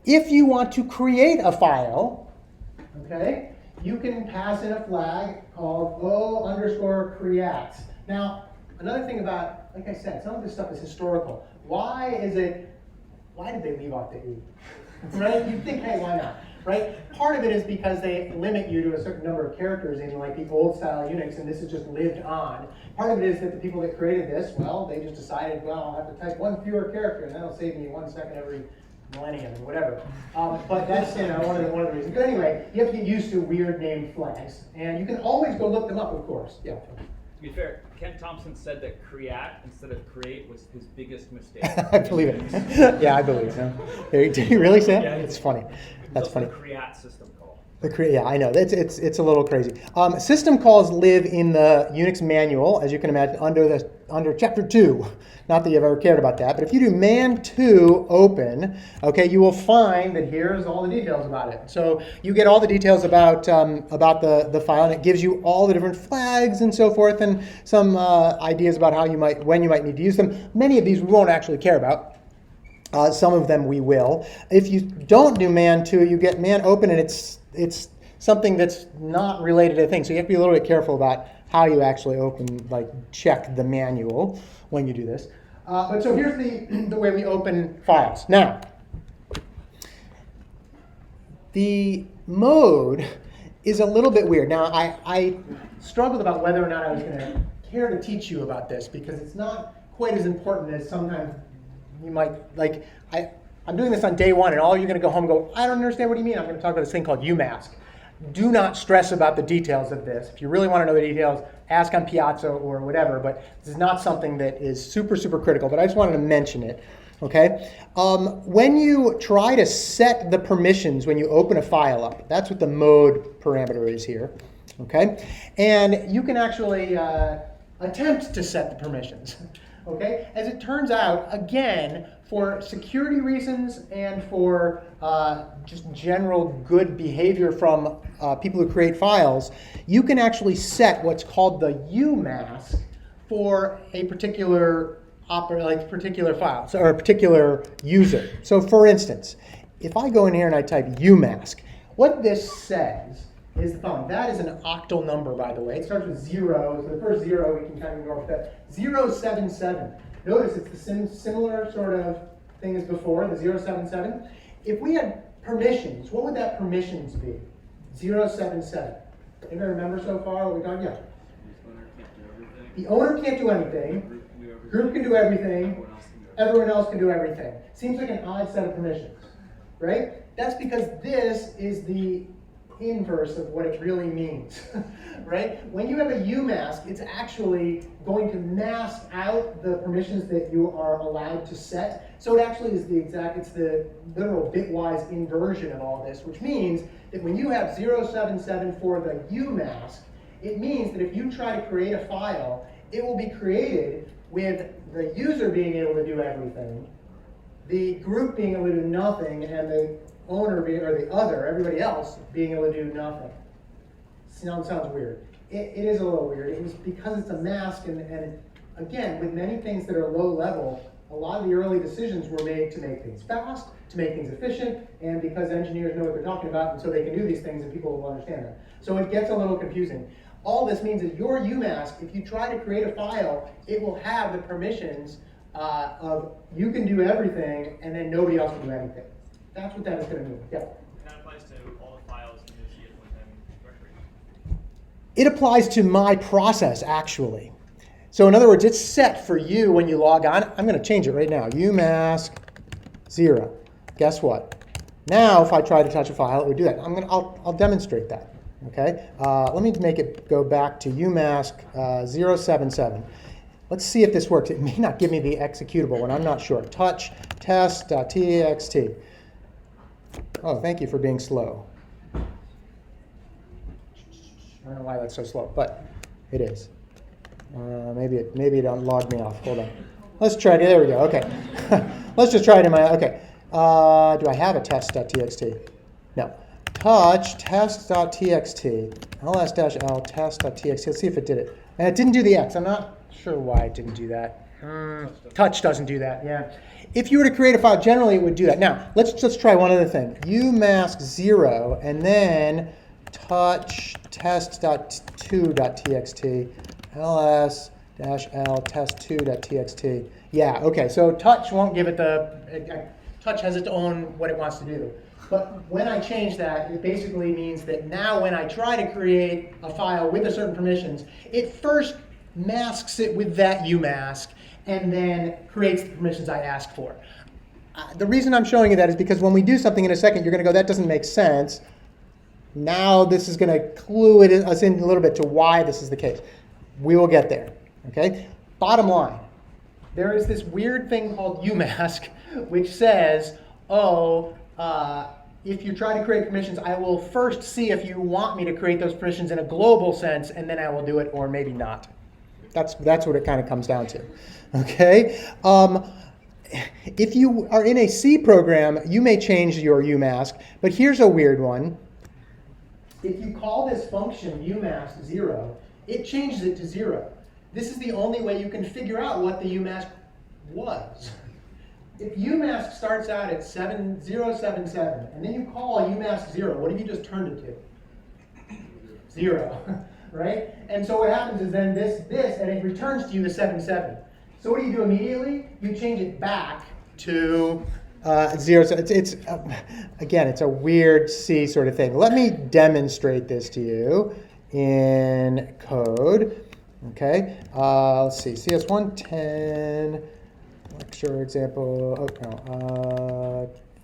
If you want to create a file, okay, you can pass in a flag called O_create. Now, another thing about, like I said, some of this stuff is historical. Why did they leave off the E? Right? You think, hey, why not? Right? Part of it is because they limit you to a certain number of characters in like the old style Unix, and this has just lived on. Part of it is that the people that created this, well, they just decided, well, I'll have to type 1 fewer character, and that'll save me 1 second every millennium or whatever. But that's one of the reasons. But anyway, you have to get used to weird named flags, and you can always go look them up, of course. Yeah. To be fair, Ken Thompson said that create instead of create was his biggest mistake. I believe it. Yeah, I believe so. Did he really say it? Yeah, it's funny. That's funny. The create system call. Yeah, I know. It's a little crazy. System calls live in the Unix manual, as you can imagine, under Chapter 2. Not that you've ever cared about that, but if you do man2 open, okay, you will find that here's all the details about it. So you get all the details about the file, and it gives you all the different flags and so forth, and some ideas about when you might need to use them. Many of these we won't actually care about. Some of them we will. If you don't do man2, you get man open, and it's something that's not related to things. So you have to be a little bit careful about how you actually check the manual when you do this. But so here's the way we open files. Now, the mode is a little bit weird. Now, I struggled about whether or not I was going to care to teach you about this because it's not quite as important as sometimes you might, I'm doing this on day one, and all you're going to go home and go, I don't understand what you mean. I'm going to talk about this thing called UMask. Do not stress about the details of this. If you really want to know the details, ask on Piazza or whatever, but this is not something that is super, super critical, but I just wanted to mention it, okay? When you try to set the permissions when you open a file up, that's what the mode parameter is here, okay? And you can actually attempt to set the permissions, okay? As it turns out, again, for security reasons and for just general good behavior from people who create files, you can actually set what's called the UMask for a particular file, or a particular user. So for instance, if I go in here and I type UMask, what this says is the following. That is an octal number, by the way. It starts with 0. So the first 0, we can kind of ignore that. 077. Notice it's the similar sort of thing as before, the 077. If we had permissions, what would that permissions be? 077. Anybody remember so far what we've done? Yeah. The owner can't do anything. Group can do everything. Everyone else can do everything. Seems like an odd set of permissions, right? That's because this is the inverse of what it really means, right? When you have a UMask, it's actually going to mask out the permissions that you are allowed to set. So it actually is it's the literal bitwise inversion of all this, which means that when you have 077 for the UMask, it means that if you try to create a file, it will be created with the user being able to do everything, the group being able to do nothing, and the owner everybody else being able to do nothing. Sounds weird. It is a little weird. It was because it's a mask, and again, with many things that are low level, a lot of the early decisions were made to make things fast, to make things efficient, and because engineers know what they're talking about, and so they can do these things and people will understand them. So it gets a little confusing. All this means is your UMask, if you try to create a file, it will have the permissions of you can do everything, and then nobody else can do anything. That's what that is going to mean. Yeah. That applies to all the files in the CS one-time directory. It applies to my process, actually. So in other words, it's set for you when you log on. I'm going to change it right now. UMask 0. Guess what? Now, if I try to touch a file, it would do that. I'll demonstrate that. Okay. Let me make it go back to UMask 077. Let's see if this works. It may not give me the executable one. I'm not sure. Touch test.txt. Oh, thank you for being slow. I don't know why that's so slow, but it is. Maybe it logged me off. Hold on. Let's try it. There we go. Okay. Let's just try it in my. Okay. Do I have a test.txt? No. Touch test.txt. ls-l test.txt. Let's see if it did it. And it didn't do the X. I'm not sure why it didn't do that. Touch doesn't do that. Yeah. If you were to create a file, generally it would do that. Now, let's just try one other thing. UMask 0 and then touch test.2.txt. ls-l test2.txt. Yeah, okay, so touch won't give it touch has its own what it wants to do. But when I change that, it basically means that now when I try to create a file with a certain permissions, it first masks it with that UMask and then creates the permissions I ask for. The reason I'm showing you that is because when we do something in a second, you're going to go, that doesn't make sense. Now this is going to clue us in a little bit to why this is the case. We will get there, okay? Bottom line, there is this weird thing called UMask, which says, if you try to create permissions, I will first see if you want me to create those permissions in a global sense, and then I will do it, or maybe not. That's what it kind of comes down to. Okay? If you are in a C program, you may change your UMask, but here's a weird one. If you call this function UMask 0, it changes it to 0. This is the only way you can figure out what the UMask was. If UMask starts out at 7077, and then you call UMask 0, what have you just turned it to? 0, right? And so what happens is then this, and it returns to you the 77. So what do you do immediately? You change it back to 0. So it's again, it's a weird C sort of thing. Let me demonstrate this to you in code. Okay, let's see, CS110, lecture example,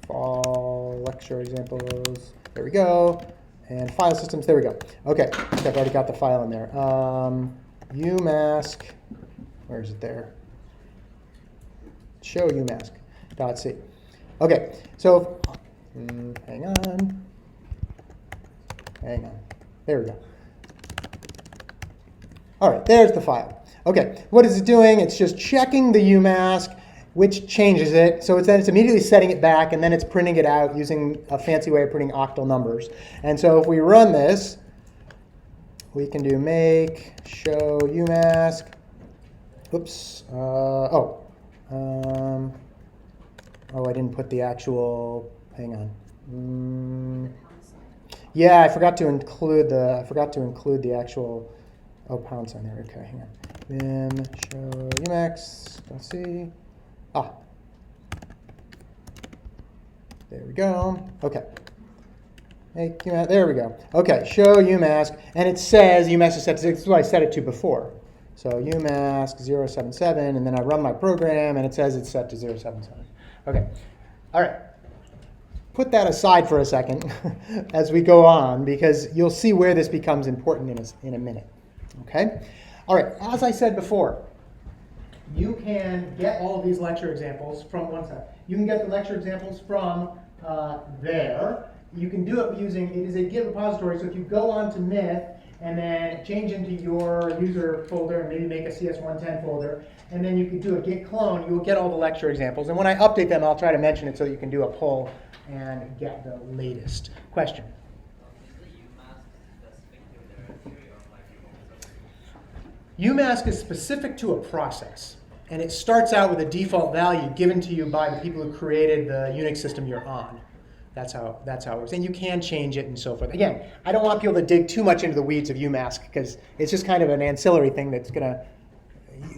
fall lecture examples, there we go, and file systems, there we go. Okay, I've already got the file in there. UMask, where is it there? Show UMask.c. Okay, so, hang on, there we go. All right, there's the file. Okay, what is it doing? It's just checking the UMask, which changes it. So it's immediately setting it back, and then it's printing it out using a fancy way of printing octal numbers. And so if we run this, we can do make show UMask. Oops. I didn't put the actual. Hang on. Yeah, I forgot to include the actual. Oh, pound sign there. Okay, hang on. Vim show UMask.c. There we go. Okay. Make UMask. There we go. Okay, show UMask, and it says UMask is set to 6. This is what I set it to before. So UMask 077, and then I run my program, and it says it's set to 077. Okay. All right. Put that aside for a second as we go on, because you'll see where this becomes important in a minute. Okay? All right, as I said before, you can get all of these lecture examples from one side. You can get the lecture examples from there. You can do it using, it is a Git repository, so if you go on to Myth and then change into your user folder and maybe make a CS110 folder, and then you can do a Git clone, you will get all the lecture examples. And when I update them, I'll try to mention it so you can do a pull and get the latest. Question? UMask is specific to a process, and it starts out with a default value given to you by the people who created the Unix system you're on. That's how it works. And you can change it and so forth. Again, I don't want people to dig too much into the weeds of UMask because it's just kind of an ancillary thing that's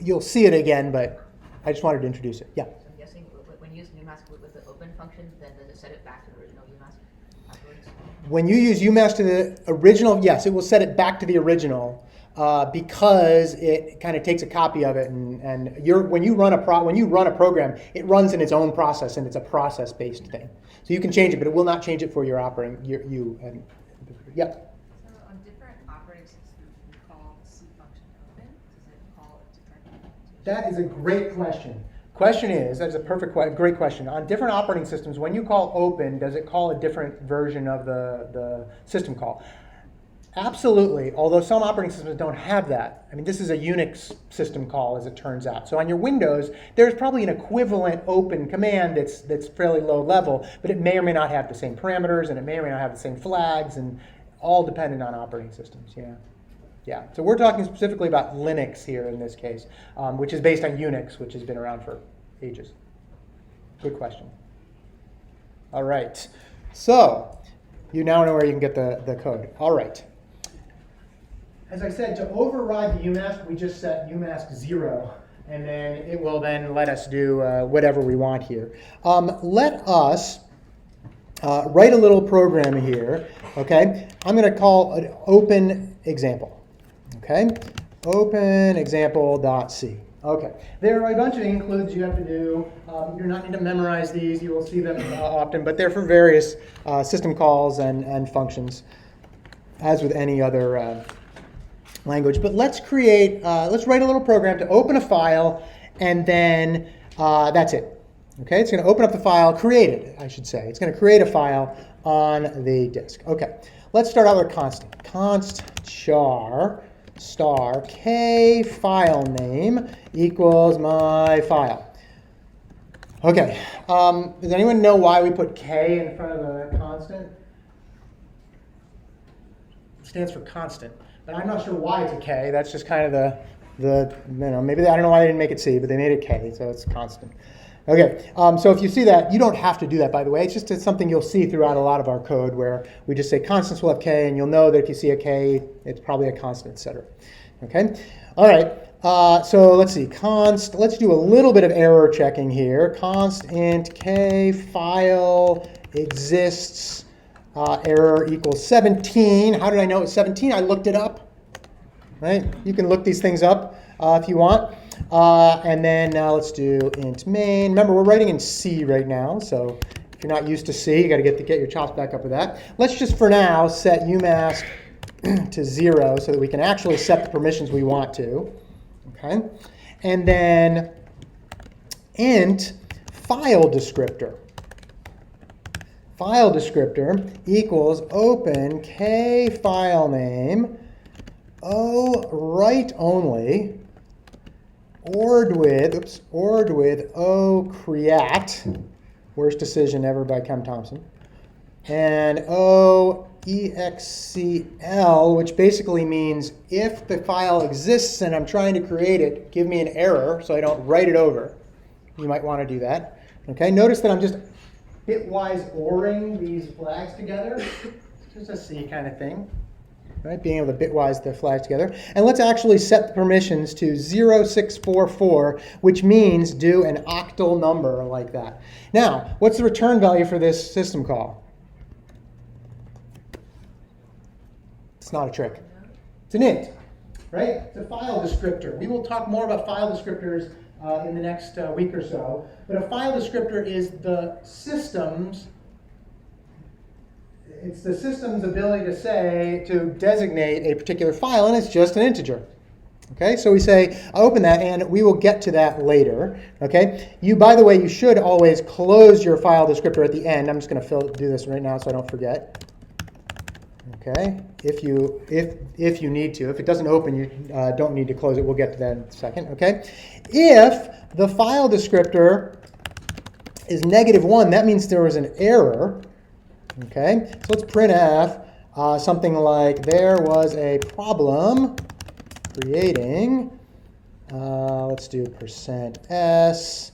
you'll see it again, but I just wanted to introduce it. Yeah? So I'm guessing when you use UMask with the open function, then does it set it back to the original UMask afterwards? When you use UMask to the original, yes, it will set it back to the original. Because it kind of takes a copy of it, and when you run a program, it runs in its own process, and it's a process-based thing. So you can change it, but it will not change it for your operating. Yeah. So on different operating systems, we call the C function open. Does it call it different? That is a great question. That's a great question. On different operating systems, when you call open, does it call a different version of the system call? Absolutely, although some operating systems don't have that. I mean, this is a Unix system call, as it turns out. So on your Windows, there's probably an equivalent open command that's fairly low level, but it may or may not have the same parameters, and it may or may not have the same flags, and all dependent on operating systems. Yeah. So we're talking specifically about Linux here in this case, which is based on Unix, which has been around for ages. Good question. All right. So you now know where you can get the code. All right. As I said, to override the UMask, we just set UMask 0, and then it will then let us do whatever we want here. Let us write a little program here, okay? I'm going to call an open example, okay? Open example.c. Okay, there are a bunch of includes you have to do. You do not need to memorize these. You will see them often, but they're for various system calls and functions, as with any other language. But let's write a little program to open a file, and then that's it. Okay, it's going to open up the file, create it, I should say. It's going to create a file on the disk. Okay, let's start out with constant. Const char star k file name equals my file. Okay, does anyone know why we put k in front of a constant? It stands for constant, but I'm not sure why it's a k. That's just kind of maybe I don't know why they didn't make it c, but they made it k, so it's constant. Okay, so if you see that, you don't have to do that, by the way. It's just something you'll see throughout a lot of our code where we just say constants will have k, and you'll know that if you see a k, it's probably a constant, etc. Okay, all right. So let's see, let's do a little bit of error checking here. Const int k file exists error equals 17. How did I know it's 17? I looked it up, right? You can look these things up if you want. And then let's do int main. Remember, we're writing in C right now, so if you're not used to C, you got to get your chops back up with that. Let's just for now set umask to 0 so that we can actually set the permissions we want to. Okay, and then int file descriptor. File descriptor equals open k file name write only ord with creat, worst decision ever by Kem Thompson, and excl, which basically means if the file exists and I'm trying to create it, give me an error so I don't write it over. You might want to do that. Okay, notice that I'm just bitwise ORing these flags together. Just a C kind of thing. Right, being able to bitwise the flags together. And let's actually set the permissions to 0644, which means do an octal number like that. Now, what's the return value for this system call? It's not a trick. It's an int, right? It's a file descriptor. We will talk more about file descriptors in the next week or so. But a file descriptor is the system's ability to designate a particular file, and it's just an integer. Okay, so we say, open that, and we will get to that later. Okay, by the way, you should always close your file descriptor at the end. I'm just going to do this right now so I don't forget. Okay, if you need to. If it doesn't open, you don't need to close it. We'll get to that in a second. Okay, if the file descriptor is -1, that means there was an error. Okay, so let's printf something like there was a problem creating. Let's do %s,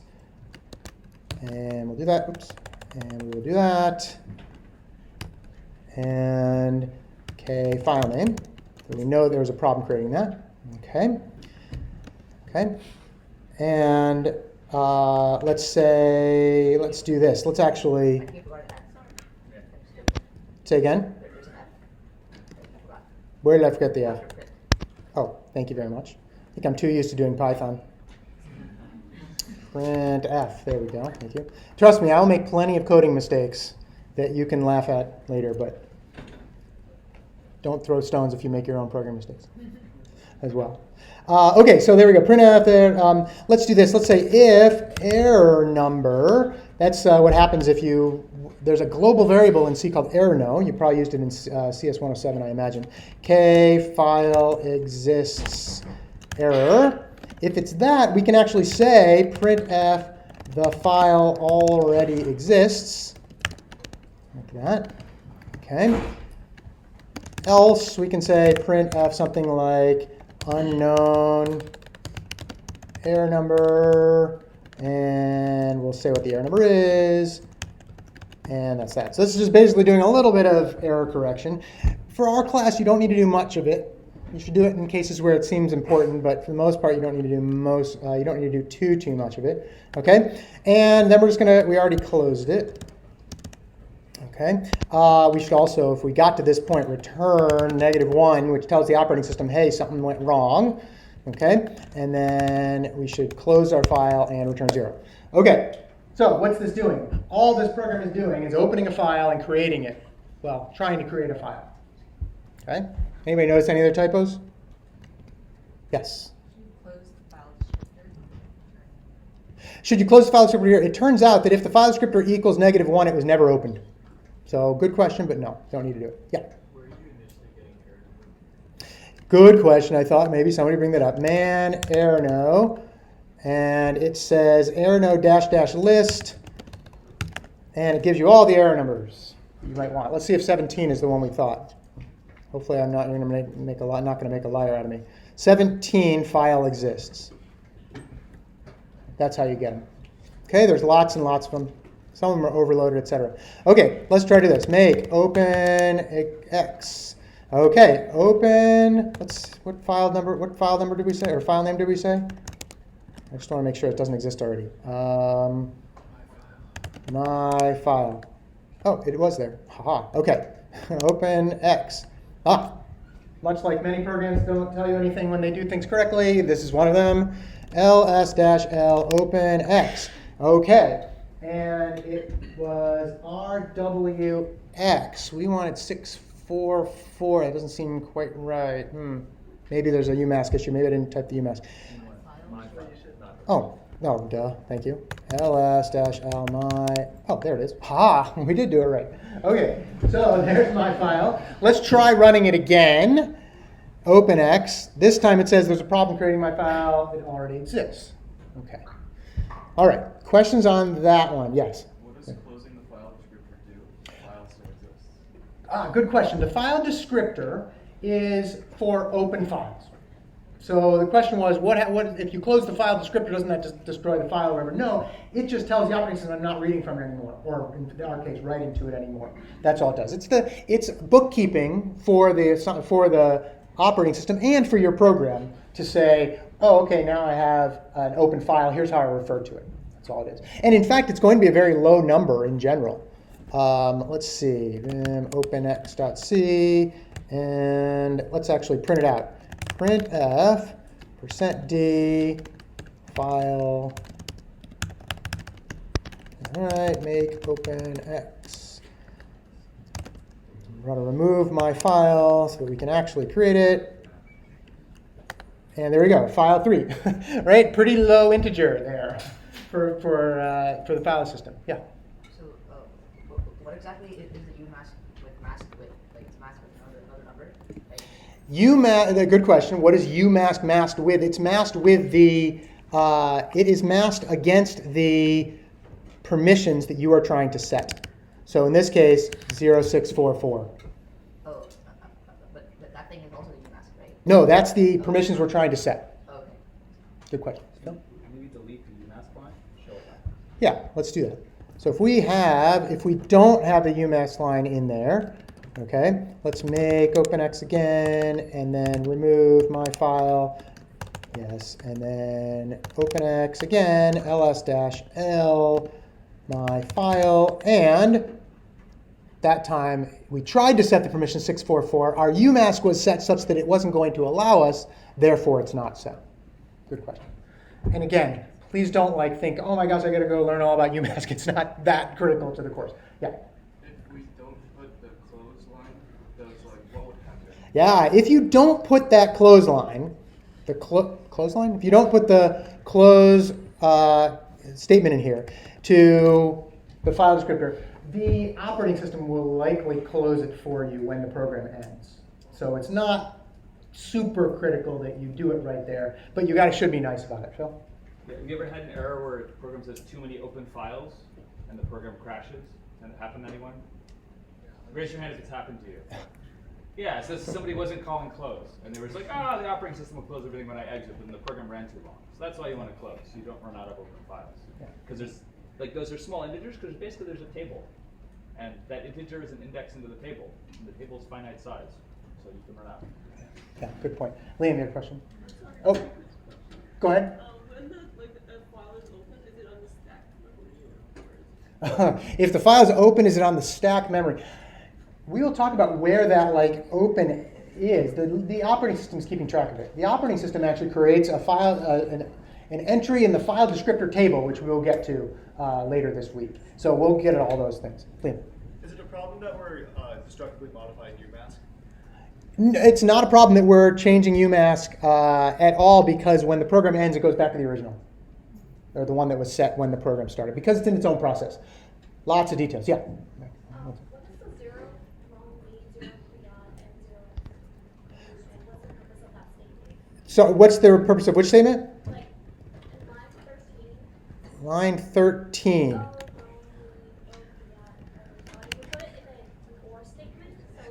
and we'll do that. Oops, and we will do that. And k file name. So we know there was a problem creating that. Okay. Okay. And let's do this. Let's actually say again. Where did I forget the F? Oh, thank you very much. I think I'm too used to doing Python. Printf. There we go. Thank you. Trust me, I'll make plenty of coding mistakes that you can laugh at later, but don't throw stones if you make your own program mistakes as well. Okay, so there we go. Printf there. Let's do this. Let's say if error number. That's what happens if there's a global variable in C called error. You probably used it in CS107, I imagine. K file exists error. If it's that, we can actually say printf the file already exists. Like that. Okay. Else, we can say printf something like unknown error number, and we'll say what the error number is, and that's that. So this is just basically doing a little bit of error correction. For our class, you don't need to do much of it. You should do it in cases where it seems important, but for the most part, you don't need to do too much of it. Okay, and then we already closed it. Okay, we should also, if we got to this point, return -1, which tells the operating system, hey, something went wrong. Okay, and then we should close our file and return 0. Okay, so what's this doing? All this program is doing is opening a file and creating it. Well, trying to create a file. Okay, anybody notice any other typos? Yes? Should you close the file descriptor? Should you close the file descriptor here? It turns out that if the file descriptor equals -1, it was never opened. So good question, but no, don't need to do it. Yeah. Where are you initially getting error? Good question. I thought maybe somebody bring that up. Man, Arno, and it says Arno -- list, and it gives you all the error numbers you might want. Let's see if 17 is the one we thought. Hopefully, I'm not going to make a liar out of me. 17 file exists. That's how you get them. Okay, there's lots and lots of them. Some of them are overloaded, etc. Okay, let's try to do this. Make open x. Okay, open. What file number did we say, or file name did we say? I just want to make sure it doesn't exist already. My file. Oh, it was there. Haha. Okay. Open x. Much like many programs don't tell you anything when they do things correctly, this is one of them. ls-l open x. Okay. And it was rwx. We wanted 644. That doesn't seem quite right. Maybe there's a UMask issue. Maybe I didn't type the UMask. Oh, no, duh. Thank you. ls-l my. Oh, there it is. We did do it right. Okay, so there's my file. Let's try running it again. OpenX. This time it says there's a problem creating my file. It already exists. Okay. All right. Questions on that one? Yes. What does closing the file descriptor do if the file still exists? Good question. The file descriptor is for open files. So the question was, what if you close the file descriptor, doesn't that just destroy the file or whatever? No, it just tells the operating system I'm not reading from it anymore, or in our case, writing to it anymore. That's all it does. It's bookkeeping for the operating system and for your program to say, oh, okay, now I have an open file. Here's how I refer to it. That's all it is. And in fact, it's going to be a very low number in general. Let's see, openx.c, and let's actually print it out. Printf %d file. All right, make openx. I'm going to remove my file so that we can actually create it. And there we go, file 3. Right, pretty low integer there for the file system. Yeah. So, what exactly is the UMask masked with? Like, it's masked with another number? Good question. What is UMask masked with? It's masked with it is masked against the permissions that you are trying to set. So in this case, 0644. Oh, but that thing is also the UMask, right? No, that's the permissions we're trying to set. Okay. Good question. No? Maybe delete the UMask line, show it. Yeah, let's do that. So if we don't have the UMask line in there, okay, let's make OpenX again, and then remove my file. Yes, and then OpenX again, ls-l, my file, and that time we tried to set the permission 644. Our UMask was set such that it wasn't going to allow us, therefore it's not set. Good question. And again, please don't think, oh my gosh, I gotta go learn all about UMask. It's not that critical to the course. Yeah. If we don't put the close line, what would happen? Yeah, if you don't put that close line, close line? If you don't put the close statement in here to the file descriptor, the operating system will likely close it for you when the program ends. So it's not super critical that you do it right there, but you should be nice about it, Phil. Yeah, have you ever had an error where the program says too many open files and the program crashes? Has it happened to anyone? Raise your hand if it's happened to you. Yeah, it says somebody wasn't calling close, and they were just like, the operating system will close everything when I exit, but then the program ran too long. So that's why you want to close, so you don't run out of open files. Because those are small integers, because basically there's a table, and that integer is an index into the table, and the table is finite size, so you can run out. Yeah, good point. Liam, you have a question? Oh, go ahead. When a file is open, is it on the stack memory? If the file is open, is it on the stack memory? We will talk about where that open is. The operating system is keeping track of it. The operating system actually creates a file, an entry in the file descriptor table, which we will get to later this week. So we'll get at all those things. Liam. Is it a problem that we're destructively modifying UMask? It's not a problem that we're changing UMask at all, because when the program ends, it goes back to the original. or the one that was set when the program started, because it's in its own process. Lots of details. Yeah. What is the zero, long lead, zero beyond, and zero, and what's the purpose of that statement? So what's the purpose of which statement? Like, in line 13, Line 13. you put it in an or statement, so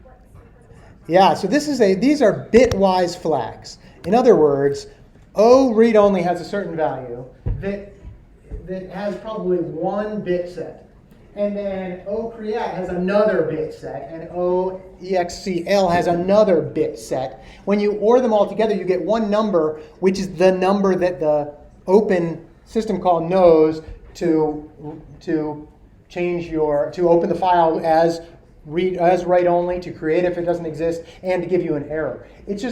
what's the purpose of that? Yeah, so these are bitwise flags. In other words, O read only has a certain value that has probably one bit set. And then O create has another bit set, and O EXCL has another bit set. When you OR them all together, you get one number, which is the number that the open system call knows to open the file as write only, to create if it doesn't exist, and to give you an error. It's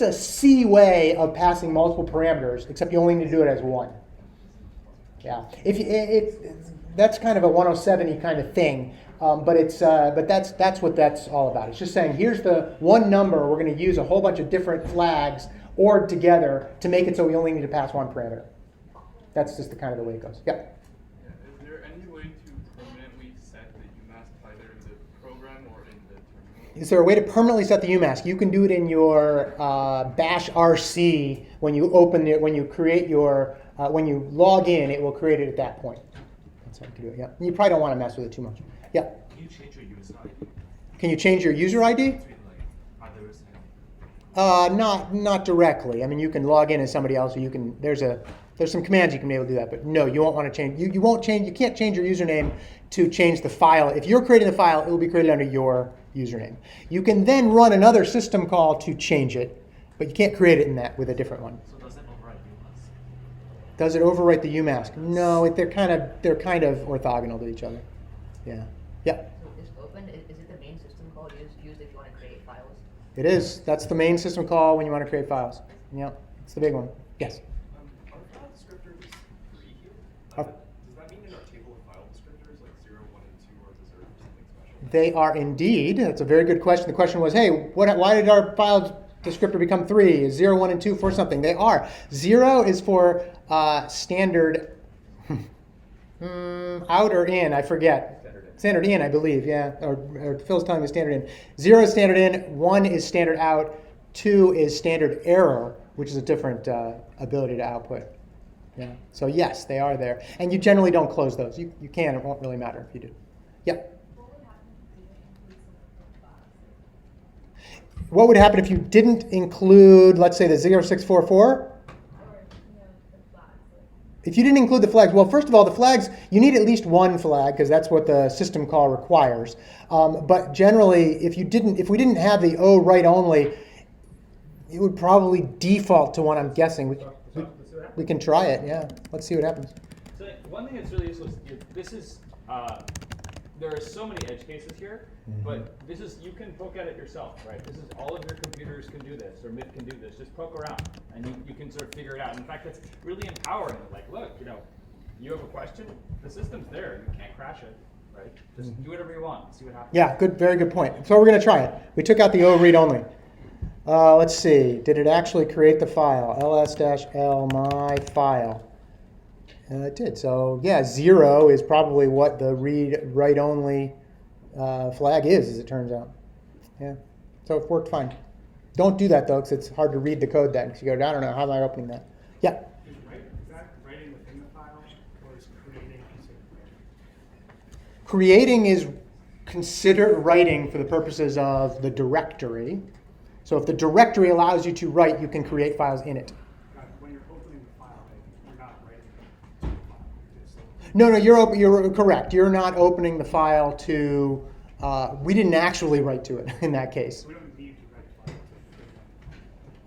a C way of passing multiple parameters, except you only need to do it as one. Yeah, that's kind of a 107-y kind of thing, but that's what that's all about. It's just saying here's the one number we're going to use a whole bunch of different flags ORed together to make it so we only need to pass one parameter. That's just the kind of the way it goes. Yeah. Is there any way to permanently set the UMask either in the program or in the terminal? Is there a way to permanently set the UMask? You can do it in your bash RC when you open it, when you create your, when you log in, it will create it at that point. That's how you can do it, yeah. You probably don't want to mess with it too much. Yeah. Can you change your user ID Can you change your user ID? between like others and Not directly. I mean, you can log in as somebody else, or you can, there's some commands you can be able to do that, but no, you won't want to change. You can't change your username to change the file. If you're creating the file, it will be created under your username. You can then run another system call to change it, but you can't create it in that with a different one. so does it override UMask? Does it overwrite the UMask? No, they're kind of orthogonal to each other. Yeah. Yeah. So is open, is it the main system call used if you want to create files? It is. That's the main system call when you want to create files. Yeah. It's the big one. Yes. Are file descriptors free here? Are- Does that mean in our table of file descriptors, like 0, 1, and 2 are reserved for something special? They are indeed. That's a very good question. The question was, hey, why did our file descriptor become 3? Is 0, 1, and 2 for something? They are. 0 is for standard out or in, I forget. Standard in, I believe, yeah. Or Phil's telling me standard in. 0 is standard in, 1 is standard out, 2 is standard error, which is a different ability to output. Yeah. So yes, they are there. And you generally don't close those. You can, it won't really matter if you do. Yeah. What would happen if you didn't include, let's say, the 0644? If you didn't include the flags, well, first of all, the flags, you need at least one flag because that's what the system call requires. But generally, if we didn't have the O write only, it would probably default to one, I'm guessing. We can try it, yeah. Let's see what happens. So one thing that's really useful is this is there are so many edge cases here, but this is you can poke at it yourself, right? This is all of your computers can do this, or MIT can do this. Just poke around, and you can sort of figure it out. And in fact, that's really empowering. Like, look, you have a question, the system's there. You can't crash it, right? Just do whatever you want, see what happens. Yeah, very good point. So we're going to try it. We took out the O read only. Let's see. Did it actually create the file? ls-l my file. It did. So yeah, 0 is probably what the write only flag is, as it turns out. Yeah. So it worked fine. Don't do that though, because it's hard to read the code then. Because you go, I don't know, how am I opening that? Yeah. Is that writing within the file, or is creating considered writing? Creating is considered writing for the purposes of the directory. So if the directory allows you to write, you can create files in it. When you're opening the file, you're not writing to the file. No, you're correct. You're not opening the file to. We didn't actually write to it in that case. We don't need to write the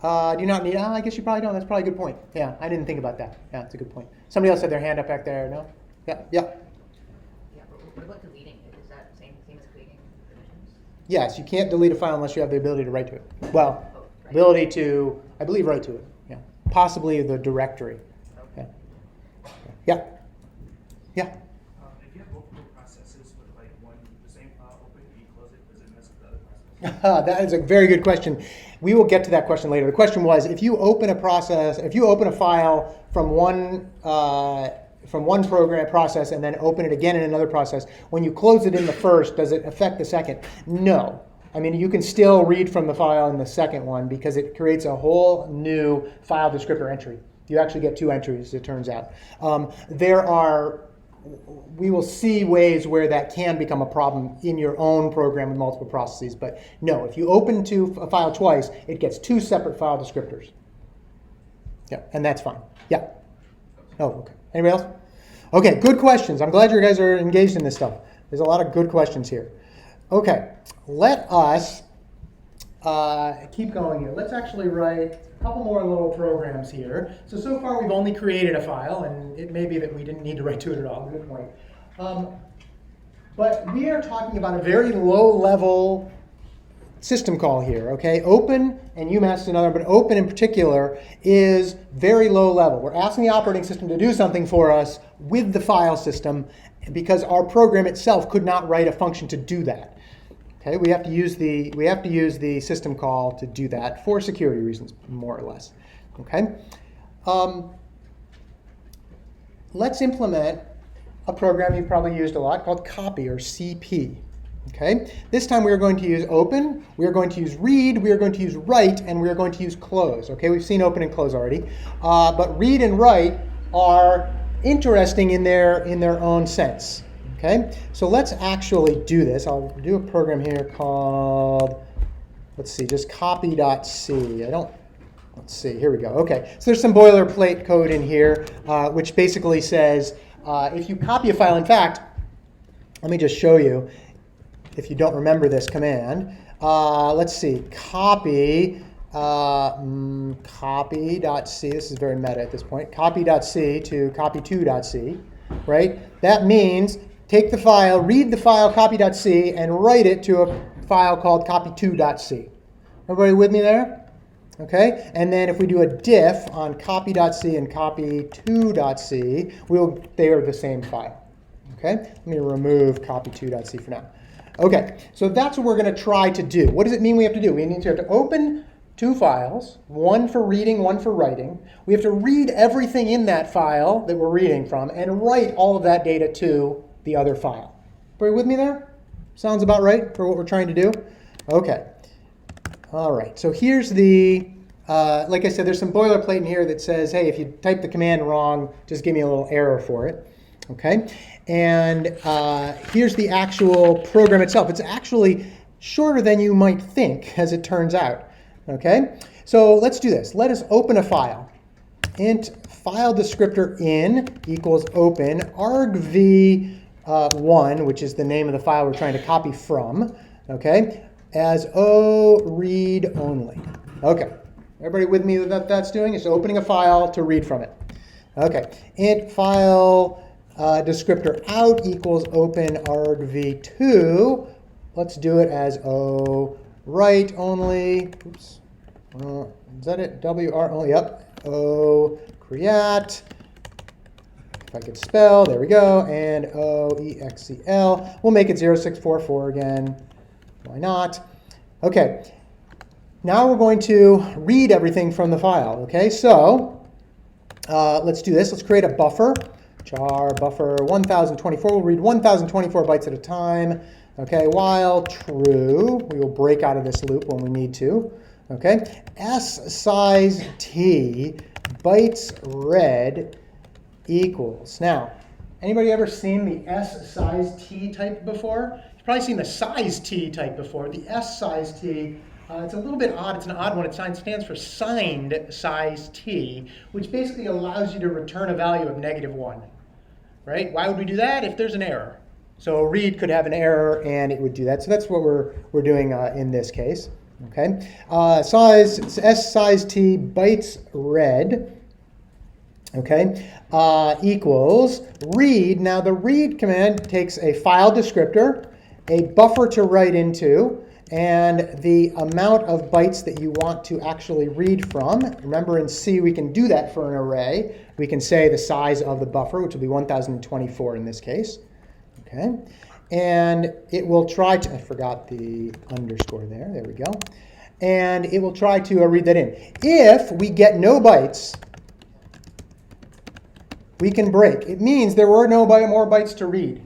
file. Do you not need? I guess you probably don't. That's probably a good point. Yeah, I didn't think about that. Yeah, that's a good point. Somebody else had their hand up back there. No? Yeah. Yeah, but what about deleting it? Is that same as creating permissions? Yes, you can't delete a file unless you have the ability to write to it. Well, right. ability to, I believe, write to it. Yeah, possibly the directory. Yeah. Yeah. Yeah. If you have multiple processes with like the same file open, and you close it, does it mess with the other process? That is a very good question. We will get to that question later. The question was, if you open a file from one program process and then open it again in another process, when you close it in the first, does it affect the second? No. I mean, you can still read from the file in the second one because it creates a whole new file descriptor entry. You actually get 2 entries, it turns out. We will see ways where that can become a problem in your own program with multiple processes. But no, if you open to a file twice, it gets 2 separate file descriptors. Yeah, and that's fine. Yeah. Oh, okay. Anybody else? Okay, good questions. I'm glad you guys are engaged in this stuff. There's a lot of good questions here. Okay, let us keep going here. Let's actually write a couple more little programs here. So far we've only created a file, and it may be that we didn't need to write to it at all. Good point. But we are talking about a very low-level system call here, okay? Open, and UMass is another, but open in particular is very low level. We're asking the operating system to do something for us with the file system because our program itself could not write a function to do that. Okay, we have to use the system call to do that for security reasons, more or less. Okay, let's implement a program you've probably used a lot called copy, or CP. Okay, this time we are going to use open, we are going to use read, we are going to use write, and we are going to use close. Okay, we've seen open and close already, but read and write are interesting in their own sense. Okay, so let's actually do this. I'll do a program here called, let's see, just copy.c. Let's see, here we go. Okay, so there's some boilerplate code in here, which basically says if you copy a file, in fact, let me just show you if you don't remember this command. Let's see, copy.c, this is very meta at this point, copy.c to copy2.c, right? That means take the file, read the file copy.c, and write it to a file called copy2.c. Everybody with me there? Okay, and then if we do a diff on copy.c and copy2.c, they are the same file. Okay, let me remove copy2.c for now. Okay, so that's what we're going to try to do. What does it mean we have to do? We need to have to open 2 files, one for reading, one for writing. We have to read everything in that file that we're reading from and write all of that data to the other file. Are you with me there? Sounds about right for what we're trying to do? Okay. All right, so here's the, like I said, there's some boilerplate in here that says, hey, if you type the command wrong, just give me a little error for it. Okay, and here's the actual program itself. It's actually shorter than you might think, as it turns out. Okay, so let's do this. Let us open a file. Int file descriptor in equals open argv1, which is the name of the file we're trying to copy from, okay, as o read only. Okay, everybody with me what that's doing? It's opening a file to read from it. Okay, int file descriptor out equals open argv2. Let's do it as o write only. Oops. Is that it? WR only. Yep. O creat. If I could spell, there we go. And OEXCL. We'll make it 0644 again. Why not? Okay. Now we're going to read everything from the file. Okay. So let's do this. Let's create a buffer. Char buffer 1024. We'll read 1024 bytes at a time. Okay. While true, we will break out of this loop when we need to. Okay, s size t bytes read equals. Now, anybody ever seen the s size t type before? You've probably seen the size t type before. The s size t, it's a little bit odd. It's an odd one. It stands for signed size t, which basically allows you to return a value of -1. Right? Why would we do that? If there's an error. So a read could have an error, and it would do that. So that's what we're doing in this case. Okay, size s size t bytes read. Okay, equals read. Now the read command takes a file descriptor, a buffer to write into, and the amount of bytes that you want to actually read from. Remember, in C we can do that for an array. We can say the size of the buffer, which will be 1024 in this case. Okay, and it will try to, I forgot the underscore there we go. And it will try to read that in. If we get no bytes, we can break. It means there were no more bytes to read.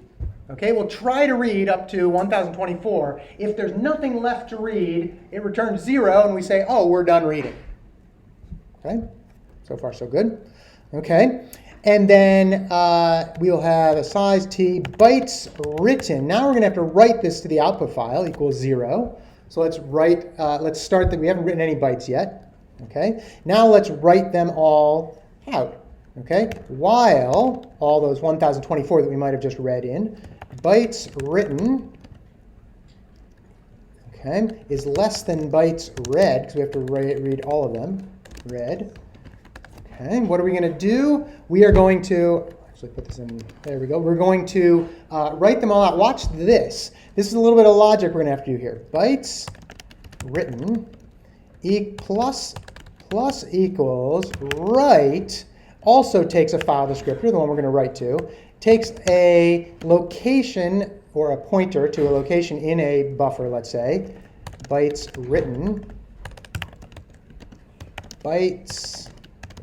Okay, we'll try to read up to 1024. If there's nothing left to read, it returns 0, and we say, oh, we're done reading. Okay, so far so good. Okay, and then we'll have a size t bytes written. Now we're going to have to write this to the output file equals 0. So let's write. Let's start that. We haven't written any bytes yet. Okay, now let's write them all out. Okay, while all those 1024 that we might have just read in, bytes written, okay, is less than bytes read, because we have to read all of them, read. Okay, what are we going to do? We are going to, actually put this in, there we go. We're going to write them all out. Watch this. This is a little bit of logic we're going to have to do here. Bytes written plus equals write also takes a file descriptor, the one we're going to write to, takes a location or a pointer to a location in a buffer, let's say, bytes written, bytes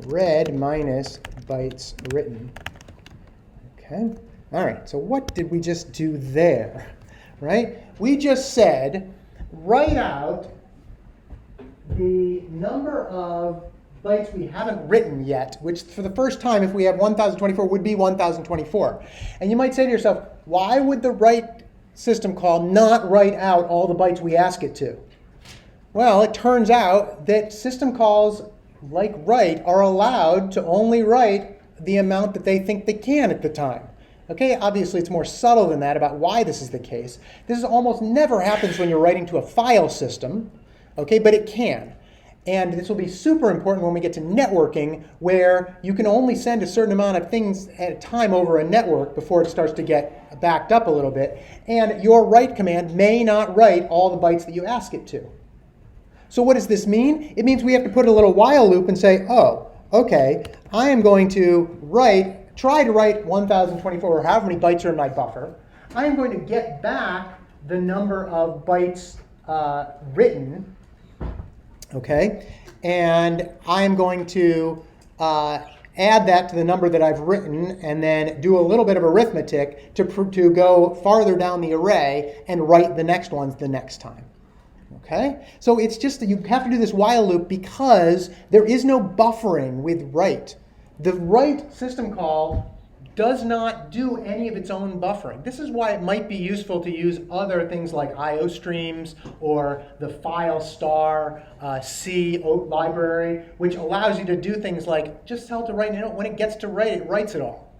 read minus bytes written. Okay, all right, so what did we just do there, right? We just said, write out the number of bytes we haven't written yet, which for the first time, if we have 1024, would be 1024. And you might say to yourself, why would the write system call not write out all the bytes we ask it to? Well, it turns out that system calls like write are allowed to only write the amount that they think they can at the time. Okay, obviously it's more subtle than that about why this is the case. This is almost never happens when you're writing to a file system, okay, but it can. And this will be super important when we get to networking, where you can only send a certain amount of things at a time over a network before it starts to get backed up a little bit. And your write command may not write all the bytes that you ask it to. So what does this mean? It means we have to put a little while loop and say, oh, okay, I am going to try to write 1024, or however many bytes are in my buffer. I am going to get back the number of bytes written, okay? And I'm going to add that to the number that I've written and then do a little bit of arithmetic to go farther down the array and write the next ones the next time. Okay? So it's just that you have to do this while loop because there is no buffering with write. The write system call does not do any of its own buffering. This is why it might be useful to use other things like IO streams or the file star C library, which allows you to do things like just tell it to write, when it gets to write, it writes it all.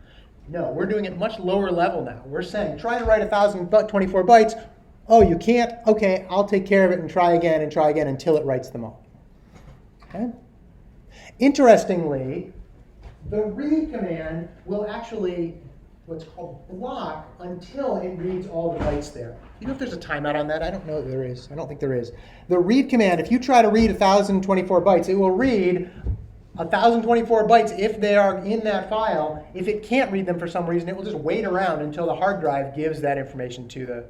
No, we're doing it much lower level now. We're saying try to write 1024 bytes. Oh, you can't? Okay, I'll take care of it and try again until it writes them all. Okay? Interestingly, the read command will actually what's called block until it reads all the bytes there. You know if there's a timeout on that? I don't know if there is. I don't think there is. The read command, if you try to read 1024 bytes, it will read 1024 bytes if they are in that file. If it can't read them for some reason, it will just wait around until the hard drive gives that information to the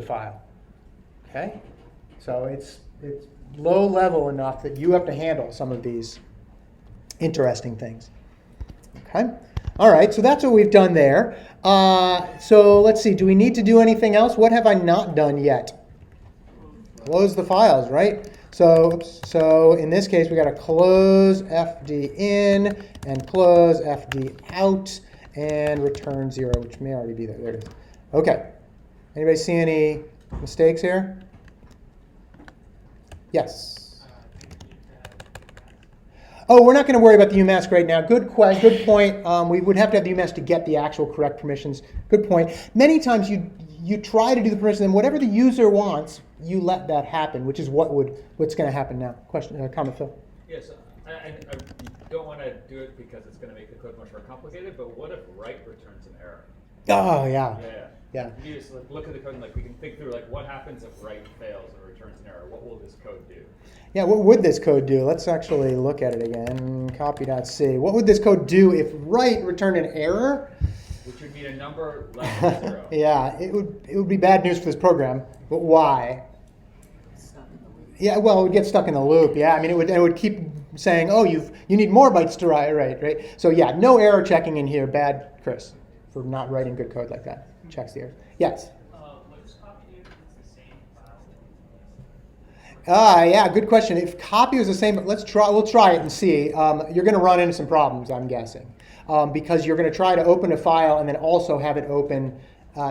file. Okay? So it's low level enough that you have to handle some of these interesting things. Okay? All right, so that's what we've done there. So let's see, do we need to do anything else? What have I not done yet? Close the files, right? So in this case, we got to close fd in and close fd out and return 0, which may already be there. There it is. Okay. Anybody see any mistakes here? Yes. Oh, we're not going to worry about the UMask right now. Good point. We would have to have the UMask to get the actual correct permissions. Good point. Many times you try to do the permission, and whatever the user wants, you let that happen, which is what's going to happen now. Comment, Phil? Yes, I don't want to do it because it's going to make the code much more complicated. But what if write returns an error? Oh yeah. Yeah. You just look at the code and we can think through what happens if write fails or returns an error. What will this code do? Yeah, what would this code do? Let's actually look at it again. Copy.c. What would this code do if write returned an error? which would mean a number less than 0. Yeah, it would be bad news for this program, but why? Yeah, well, it would get stuck in the loop. Yeah, I mean, it would keep saying, oh, you need more bytes to write, right? So yeah, no error checking in here. Bad, Chris, for not writing good code like that. Checks the error. Yes. What does copy do if it's the same file? Yeah, good question. If copy was the same, we'll try it and see. You're going to run into some problems, I'm guessing, because you're going to try to open a file and then also have it open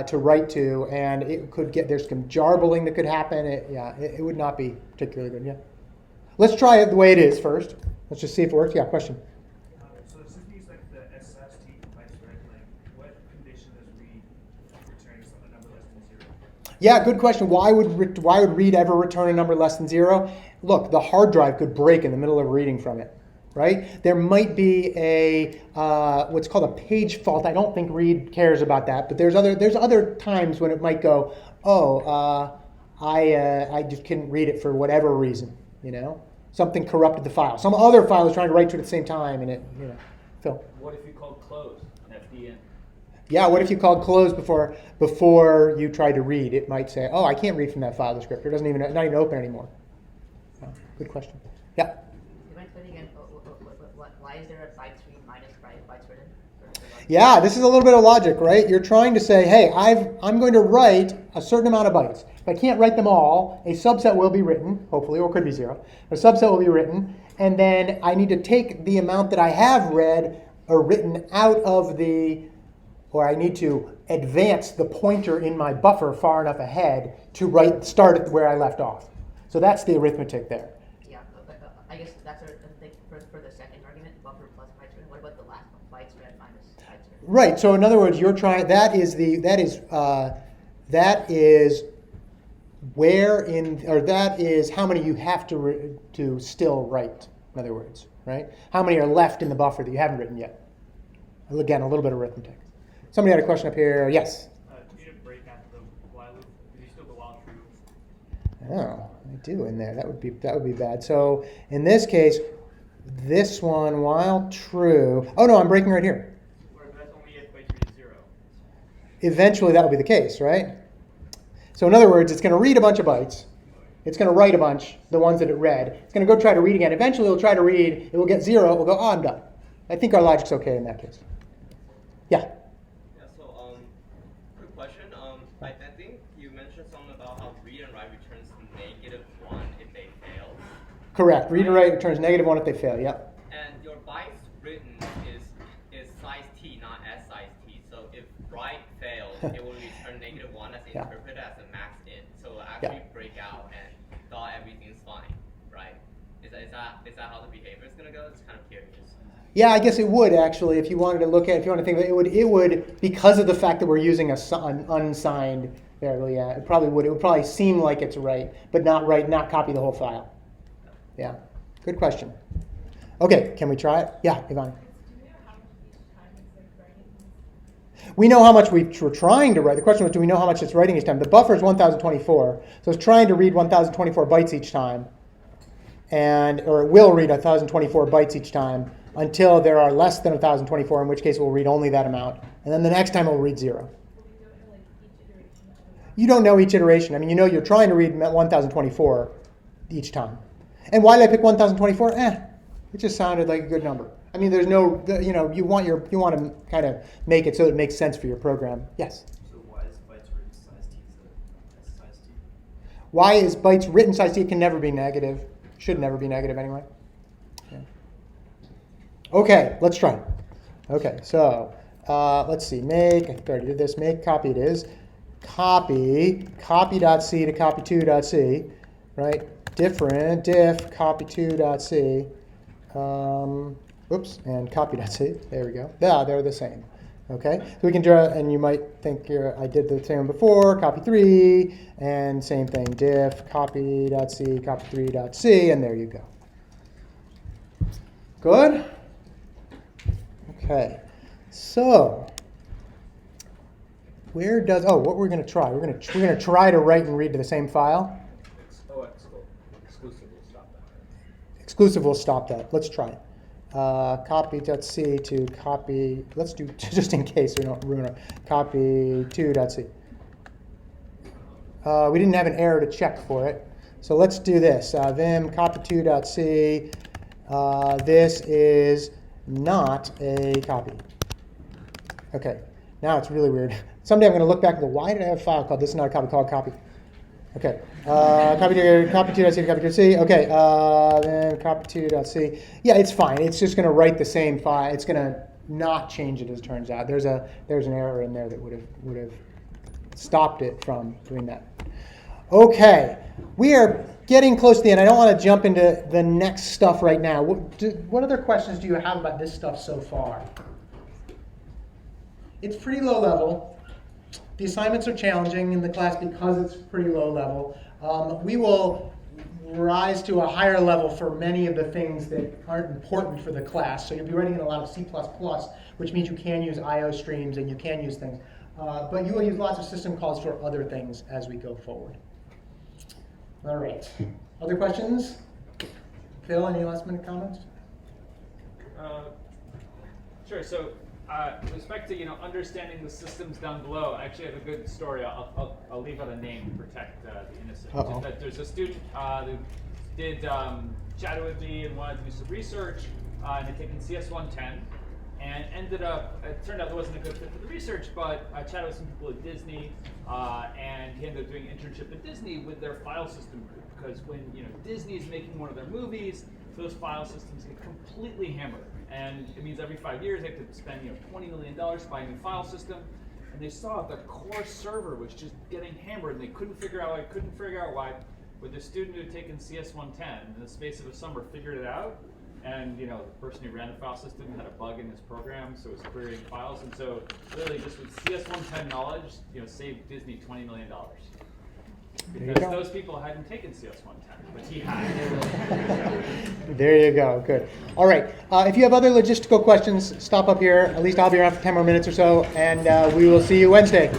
to write to, and it could there's some jarbling that could happen. It would not be particularly good. Yeah. Let's try it the way it is first. Let's just see if it works. Yeah, question. So since we use like the SST device, right? Like, what condition does read return a number less than 0? Yeah, good question. Why would read ever return a number less than 0? Look, the hard drive could break in the middle of reading from it, right? There might be a what's called a page fault. I don't think read cares about that, but there's other times when it might go, I just couldn't read it for whatever reason, Something corrupted the file. Some other file is trying to write to it at the same time, and Phil. What if you called close and FD in? Yeah, what if you called close before you tried to read? It might say, oh, I can't read from that file descriptor. It doesn't not even open anymore. Good question. Yeah. Do you mind explaining again, why is there a bytes read minus bytes written? Yeah, this is a little bit of logic, right? You're trying to say, hey, I'm going to write a certain amount of bytes. If I can't write them all, a subset will be written, hopefully, or it could be 0. A subset will be written, and then I need to take the amount that I have read or written out of or I need to advance the pointer in my buffer far enough ahead to start at where I left off. So that's the arithmetic there. Yeah, I guess that's a thing for the second argument, buffer plus bytes written. What about the last one, bytes read minus bytes written? Right. So in other words, you're trying. That is that is how many you have to still write. In other words, right? How many are left in the buffer that you haven't written yet? Again, a little bit of arithmetic. Somebody had a question up here. Yes. Do you need a break after the while loop? Do you still go while true? Oh, I do in there. That would be bad. So in this case, this one while true. Oh no, I'm breaking right here. Or that's only if bytes read 0. Eventually, that will be the case, right? So in other words, it's going to read a bunch of bytes. It's going to write a bunch, the ones that it read. It's going to go try to read again. Eventually, it'll try to read. It will get 0. It will go, oh, I'm done. I think our logic's okay in that case. Yeah. Yeah. So, quick question. I think you mentioned something about how read and write returns -1 if they fail. Correct. Read and write returns -1 if they fail. Yep. And your bytes written is size t, not s size t. So if write fails, it will return -1 as interpreted as a max int. So it will actually break out and thought everything's fine, right? Is that how the behavior is gonna go? It's kind of curious. Yeah, I guess it would actually. If you wanted to look at, if you want to think of it, it would because of the fact that we're using an unsigned variable. Yeah, it probably would. It would probably seem like it's right, but not right. Not copy the whole file. Yeah, good question. Okay, can we try it? Yeah, Ivana. We know how much we're trying to write. The question was, do we know how much it's writing each time? The buffer is 1024, so it's trying to read 1024 bytes each time, or it will read 1024 bytes each time until there are less than 1024, in which case it will read only that amount, and then the next time it will read 0. You don't know each iteration. I mean, you're trying to read 1024 each time. And why did I pick 1024? It just sounded like a good number. I mean, there's no, you want to kind of make it so it makes sense for your program. Yes? So why is bytes written size t instead of size t? Why is bytes written size t? It can never be negative. Should never be negative anyway. Yeah. Okay, let's try. Okay, so let's see. I already did this. Make copy it is. Copy.c to copy2.c, right? Different diff copy2.c. Oops, and copy.c. There we go. Yeah, they're the same. Okay, so we can draw, and you might think I did the same one before, copy3, and same thing, diff copy.c, copy3.c, and there you go. Good? Okay, so what we're going to try? We're going to try to write and read to the same file. Exclusive will stop that. Exclusive will stop that. Let's try it. copy.c to copy, let's do, just in case we don't ruin it, copy 2.c. We didn't have an error to check for it. So let's do this. Vim copy 2.c. This is not a copy. Okay, now it's really weird. Someday I'm going to look back and go, why did I have a file called this is not a copy, called copy? Okay, copy 2.c to copy 2.c. Okay, then copy 2.c. Yeah, it's fine. It's just going to write the same file. It's going to not change it, as it turns out. There's an error in there that would have stopped it from doing that. Okay, we are getting close to the end. I don't want to jump into the next stuff right now. What other questions do you have about this stuff so far? It's pretty low level. The assignments are challenging in the class because it's pretty low level. We will rise to a higher level for many of the things that aren't important for the class. So you'll be writing in a lot of C++, which means you can use I/O streams and you can use things. But you will use lots of system calls for other things as we go forward. All right. Other questions? Phil, any last minute comments? Sure. So, with respect to understanding the systems down below, I actually have a good story. I'll leave out a name to protect the innocent. Just that there's a student who did chatted with me and wanted to do some research, and had taken CS110. And ended up, it turned out it wasn't a good fit for the research, but I chatted with some people at Disney, and he ended up doing an internship at Disney with their file system group. Because when Disney is making one of their movies, those file systems get completely hammered. And it means every 5 years they have to spend $20 million to buy a new file system. And they saw their core server was just getting hammered, and they couldn't figure out why. With the student who had taken CS110, in the space of a summer, figured it out. And the person who ran the file system had a bug in his program, so it was querying files. And so, literally, just with CS110 knowledge, saved Disney $20 million. Because those people hadn't taken CS110, but he had. There you go. Good. All right. If you have other logistical questions, stop up here. At least I'll be around for 10 more minutes or so, and we will see you Wednesday.